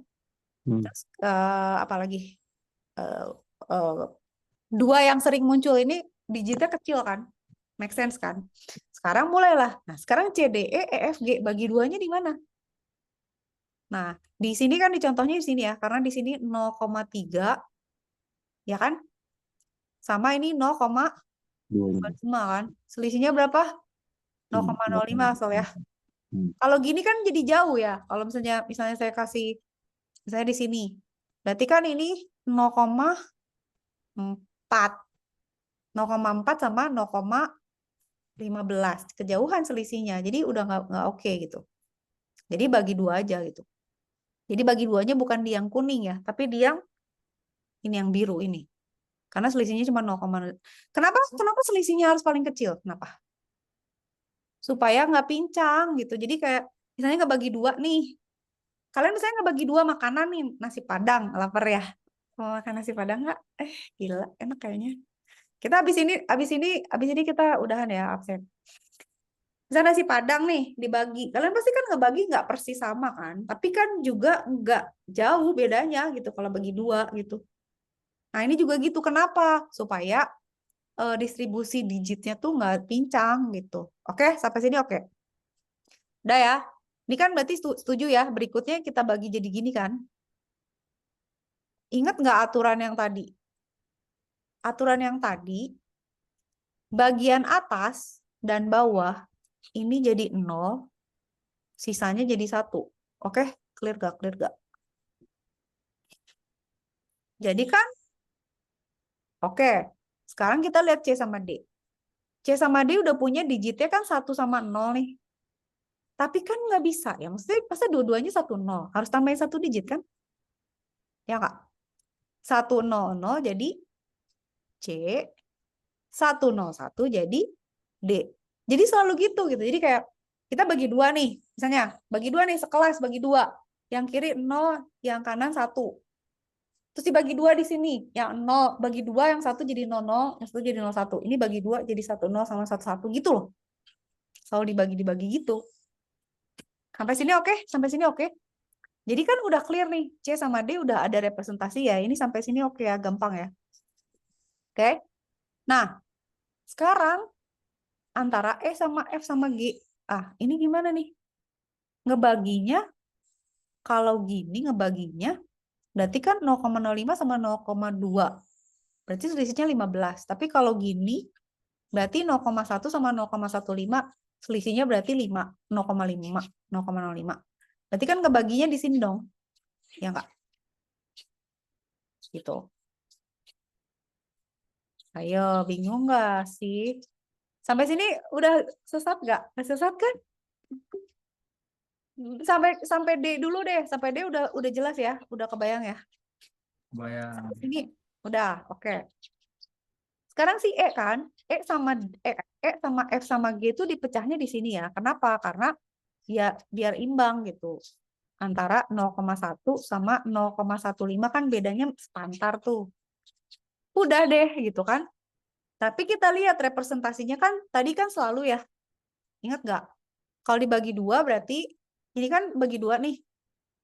Terus apalagi? Dua yang sering muncul ini digitnya kecil kan? Make sense kan? Sekarang mulailah. Nah, sekarang C, D, E, F, G. Bagi duanya di mana? Nah, di sini kan dicontohnya di sini ya. Karena di sini 0,3. Ya kan? Sama ini 0,25 kan? Selisihnya berapa? 0,05 so ya. Kalau gini kan jadi jauh ya. Kalau misalnya saya kasih, misalnya di sini. Berarti kan ini 0,4. 0,4 sama 0,15. Kejauhan selisihnya. Jadi udah nggak oke gitu. Jadi bagi 2 aja gitu. Jadi bagi 2-nya bukan di yang kuning ya. Tapi di yang ini yang biru ini. Karena selisihnya cuma 0,0. Kenapa selisihnya harus paling kecil? Kenapa? Supaya nggak pincang gitu. Jadi kayak misalnya nggak bagi 2 nih. Kalian misalnya nggak bagi 2 makanan nih, nasi Padang, lapar ya. Mau makan nasi Padang nggak? Gila, enak kayaknya. Kita habis ini kita udahan ya absen. Misalnya nasi Padang nih dibagi. Kalian pasti kan ngebagi nggak persis sama kan? Tapi kan juga nggak jauh bedanya gitu kalau bagi 2 gitu. Nah, ini juga gitu. Kenapa? Supaya distribusi digitnya tuh nggak pincang gitu. Oke, sampai sini oke. Udah ya. Ini kan berarti setuju ya. Berikutnya kita bagi jadi gini kan. Ingat nggak aturan yang tadi? Aturan yang tadi, bagian atas dan bawah ini jadi 0, sisanya jadi 1. Oke, clear gak? Jadi kan, oke. Sekarang kita lihat C sama D. C sama D udah punya digitnya kan 1 sama 0 nih. Tapi kan nggak bisa ya. Maksudnya pasti dua-duanya 1, 0. Harus tambahin 1 digit kan? Ya nggak? 1, 0, 0 jadi C. 1, 0, 1 jadi D. Jadi selalu gitu. Jadi kayak kita bagi 2 nih. Misalnya bagi 2 nih, sekelas bagi 2. Yang kiri 0, yang kanan 1. Terus dibagi 2 di sini. Yang 0 bagi 2, yang 1 jadi 00, yang 1 jadi 01. Ini bagi 2 jadi 10 sama 11 gitu loh. Selalu dibagi gitu. Sampai sini oke? Sampai sini oke? Jadi kan udah clear nih. C sama D udah ada representasi ya. Ini sampai sini oke ya, gampang ya. Oke? Nah, sekarang antara E sama F sama G. Ini gimana nih? Ngebaginya, kalau gini ngebaginya, berarti kan 0,05 sama 0,2. Berarti selisihnya 15. Tapi kalau gini, berarti 0,1 sama 0,15. Selisihnya berarti 5. 0,5. 0,05. Berarti kan ngebaginya di sini dong. Ya nggak? Gitu. Ayo, bingung nggak sih? Sampai sini udah sesat nggak? Nggak sesat kan? Sampai D dulu deh, sampai D udah jelas ya, udah kebayang ya. Bayang. Ini udah, oke. Sekarang si E kan, E sama F sama G itu dipecahnya di sini ya. Kenapa? Karena ya biar imbang gitu. Antara 0,1 sama 0,15 kan bedanya sepantar tuh. Udah deh gitu kan. Tapi kita lihat representasinya kan tadi kan selalu ya. Ingat nggak? Kalau dibagi dua berarti ini kan bagi dua nih.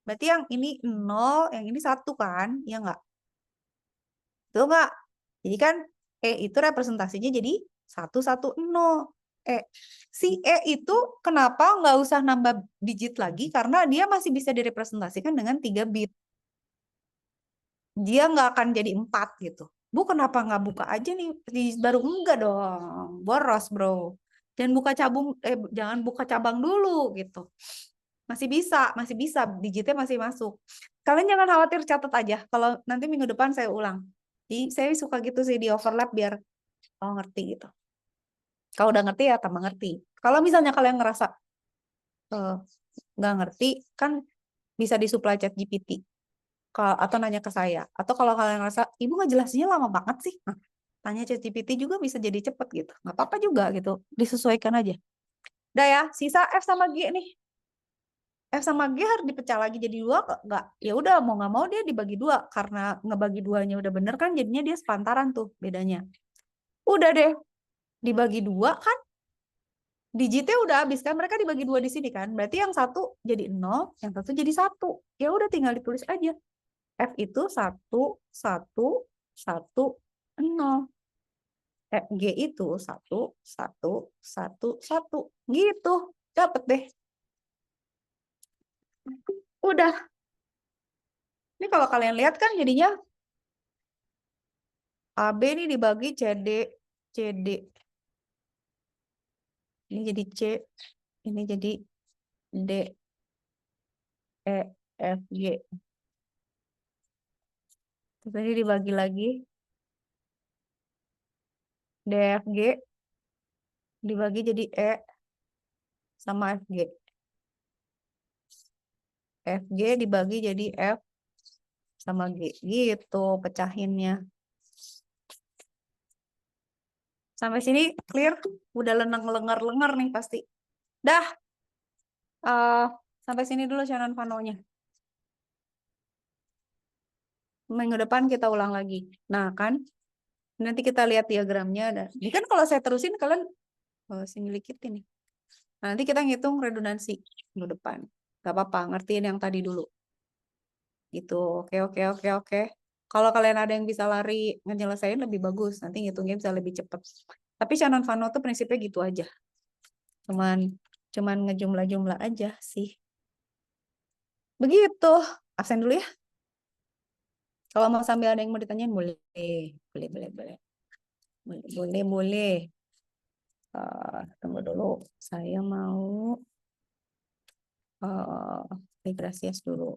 Berarti yang ini 0, yang ini 1 kan? Ya nggak? Tuh nggak? Jadi kan E itu representasinya jadi 110. Si E itu kenapa nggak usah nambah digit lagi? Karena dia masih bisa direpresentasikan dengan 3 bit. Dia nggak akan jadi 4 gitu. Bu, kenapa nggak buka aja nih? Baru enggak dong. Boros, bro. Jangan buka cabang dulu gitu. Masih bisa, digitnya masih masuk. Kalian jangan khawatir, catat aja. Kalau nanti minggu depan saya ulang. Jadi saya suka gitu sih di overlap biar ngerti gitu. Kalau udah ngerti ya tambah ngerti. Kalau misalnya kalian ngerasa nggak ngerti, kan bisa disuplai chat GPT. Atau nanya ke saya. Atau kalau kalian ngerasa, ibu nggak jelasinnya lama banget sih. Nah, tanya chat GPT juga bisa jadi cepet gitu. Nggak apa-apa juga gitu. Disesuaikan aja. Udah ya, sisa F sama G nih. F sama G harus dipecah lagi jadi 2, nggak? Ya udah mau nggak mau dia dibagi 2 karena ngebagi duanya udah bener kan jadinya dia sepantaran tuh bedanya. Udah deh dibagi 2 kan digitnya udah habis kan mereka dibagi 2 di sini kan. Berarti yang satu jadi 0, yang satu jadi 1. Ya udah tinggal ditulis aja. F itu 1 1 1 0. G itu 1 1 1 1 gitu. Dapet deh. Udah. Ini kalau kalian lihat kan jadinya AB ini dibagi CD, CD. Ini jadi C, ini jadi D, E, F, G. Terus ini dibagi lagi, D, F, G, dibagi jadi E sama F, G. F, G dibagi jadi F sama G. Gitu pecahinnya. Sampai sini clear? Udah lengar-lengar nih pasti. Dah. Sampai sini dulu Shannon Vano-nya. Minggu depan kita ulang lagi. Nah kan, nanti kita lihat diagramnya. Ini kan kalau saya terusin kalian sini dikit ini. Nah, nanti kita ngitung redundansi minggu depan. Gak apa-apa, ngertiin yang tadi dulu. Gitu. Oke. Kalau kalian ada yang bisa lari ngejelasain lebih bagus. Nanti ngitungnya bisa lebih cepat. Tapi Shannon Vano tuh prinsipnya gitu aja. Cuman ngejumlah-jumlah aja sih. Begitu. Absen dulu ya. Kalau mau sambil ada yang mau ditanyain boleh. Boleh. Boleh. Tunggu dulu. Saya mau Gracias dulu.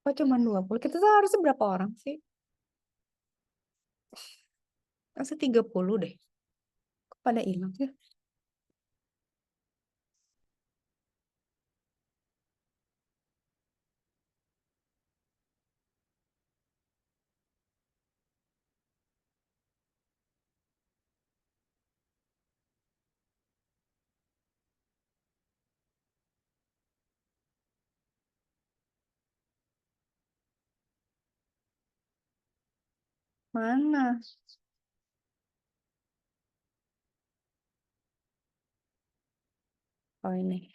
Oh, cuma 20. Kita tuh harusnya berapa orang sih? Harusnya 30 deh. Kok pada hilang ya? Mana? Oh, ini.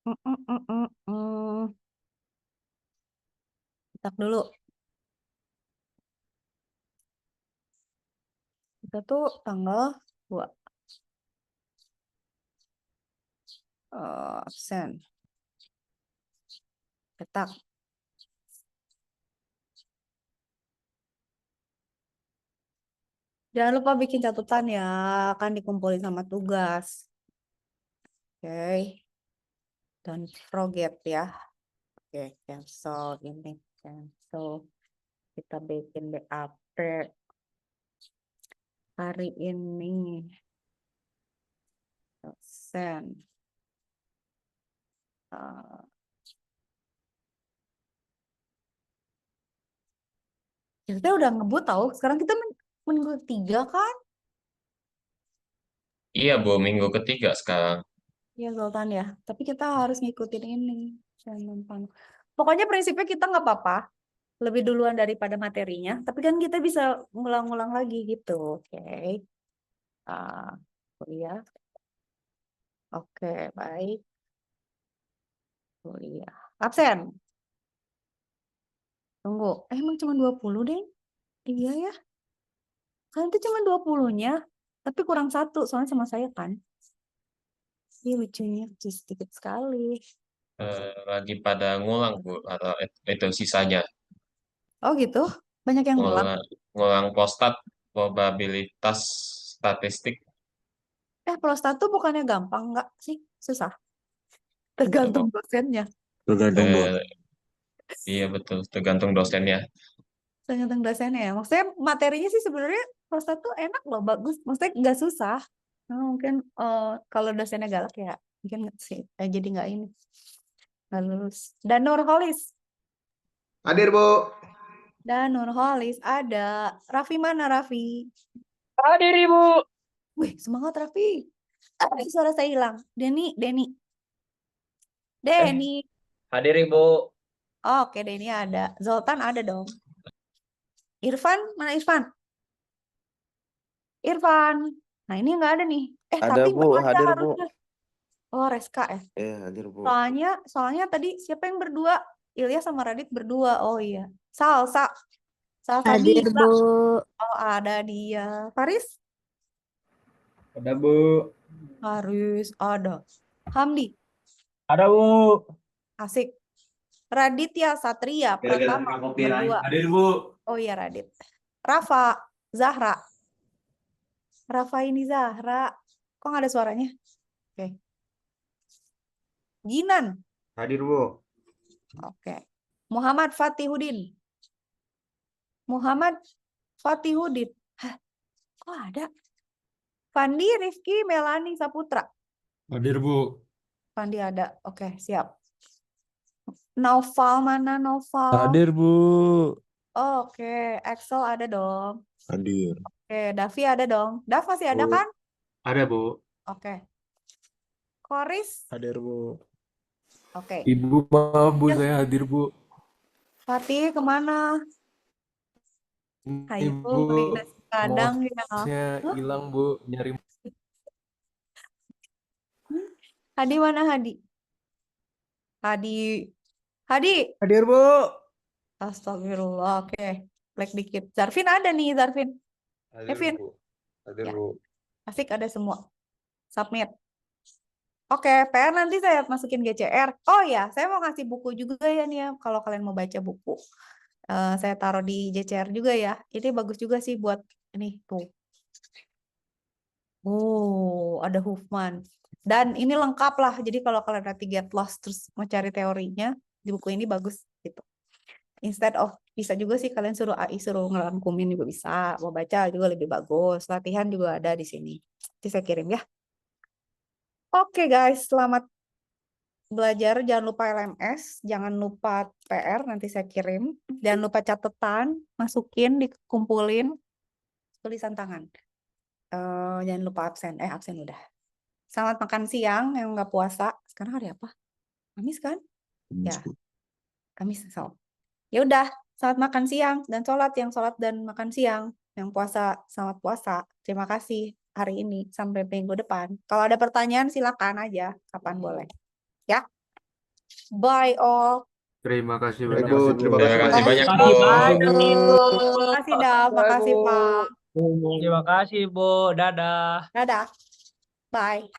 Mm, mm, mm, mm, mm. Cetak dulu. Kita tuh tanggal 2. Absen. Cetak. Jangan lupa bikin catatan ya, kan dikumpulin sama tugas. Oke, don't forget ya. Oke, cancel ini, cancel. Kita bikin BAP hari ini. Send. Kita udah ngebut tahu. Sekarang kita minggu 3 kan? Iya, Bu, minggu ketiga sekarang. Iya Zoltan ya. Tapi kita harus ngikutin ini. Pokoknya prinsipnya kita nggak apa-apa. Lebih duluan daripada materinya. Tapi kan kita bisa ngulang-ngulang lagi gitu. Oke. Kuliah. Oke, baik. Kuliah. Absen. Tunggu. Emang cuma 20 deh? Iya ya. Kan itu cuma 20-nya. Tapi kurang 1. Soalnya sama saya kan. Ini lucunya sedikit sekali. Lagi pada ngulang, Bu, atau itu sisanya. Oh gitu? Banyak yang ngulang. Ngulang postat probabilitas statistik. Prostat tuh bukannya gampang nggak sih? Susah. Tergantung dosennya. Tergantung doang. Iya, betul. Tergantung dosennya. Tergantung dosennya. Maksudnya materinya sih sebenarnya prostat tuh enak loh, bagus. Maksudnya nggak susah. Mungkin kalau dosennya galak ya mungkin nggak sih. Jadi nggak ini. Nggak lulus. Dan Nurholis. Hadir, Bu. Dan Nurholis ada. Raffi mana Raffi? Hadir, Ibu. Wih, semangat Raffi. Suara saya hilang. Denny. Hadir, Ibu. Oke, Denny ada. Zoltan ada dong. Irfan, mana Irfan? Nah ini nggak ada nih. Ada, Tapi Bu. nggak ada Hadir, Bu. harusnya. Oh, Reska ya. Hadir, Bu. Soalnya tadi siapa yang berdua? Ilya sama Radit berdua. Oh iya. Salsa Hadir, bisa. Bu. Oh, ada dia. Faris? Ada, Bu. Haris ada. Hamdi? Ada, Bu. Asik. Raditya Satria Pratama berdua. Hadir, Bu. Oh iya Radit. Rafa, Zahra. Rafa ini Zahra. Kok nggak ada suaranya? Oke. Ginan. Hadir, Bu. Oke. Muhammad Fatihudin. Hah, kok ada? Fandi, Rifki, Melani, Saputra. Hadir, Bu. Fandi ada. Oke, siap. Naufal mana Naufal? Hadir, Bu. Oke, Axel ada dong. Hadir. Oke, Davi ada dong. Dav masih ada kan? Ada, Bu. Oke. Koris. Hadir, Bu. Oke. Ibu, maaf, Bu. Saya hadir, Bu. Fatih kemana? Ayo beli nasi padang ya. Saya hilang, Bu. Nyari. Hadi mana Hadi? Hadi. Hadir, Bu. Astagfirullah. Oke. Black dikit. Zarvin ada nih, Zarvin. Kevin. Hadir, Ya. Bu. Afik ada semua. Submit. Oke, PR nanti saya masukin GCR. Oh ya, saya mau ngasih buku juga ya nih ya. Kalau kalian mau baca buku. Saya taruh di GCR juga ya. Ini bagus juga sih buat ini tuh. Oh, ada Huffman. Dan ini lengkap lah. Jadi kalau kalian nanti get lost terus mau cari teorinya, di buku ini bagus gitu. Instead of bisa juga sih kalian suruh AI suruh ngerangkumin juga bisa. Mau baca juga lebih bagus. Latihan juga ada di sini. Nanti saya kirim ya. Oke guys, selamat belajar. Jangan lupa LMS, jangan lupa PR, nanti saya kirim. Jangan lupa catatan, masukin, dikumpulin, tulisan tangan. Jangan lupa absen. Absen udah. Selamat makan siang yang nggak puasa. Sekarang hari apa? Kamis kan? Ya, Kamis. Ya udah, selamat makan siang dan sholat. Yang sholat dan makan siang. Yang puasa, selamat puasa. Terima kasih hari ini sampai minggu depan. Kalau ada pertanyaan silakan aja, kapan boleh. Ya. Bye all. Terima kasih Baik, banyak, Bu. Bu. Terima kasih Terima kasih banyak. banyak, Bu. Terima kasih Dav, makasih Pak. Terima kasih, Bu. Dadah. Dadah. Bye.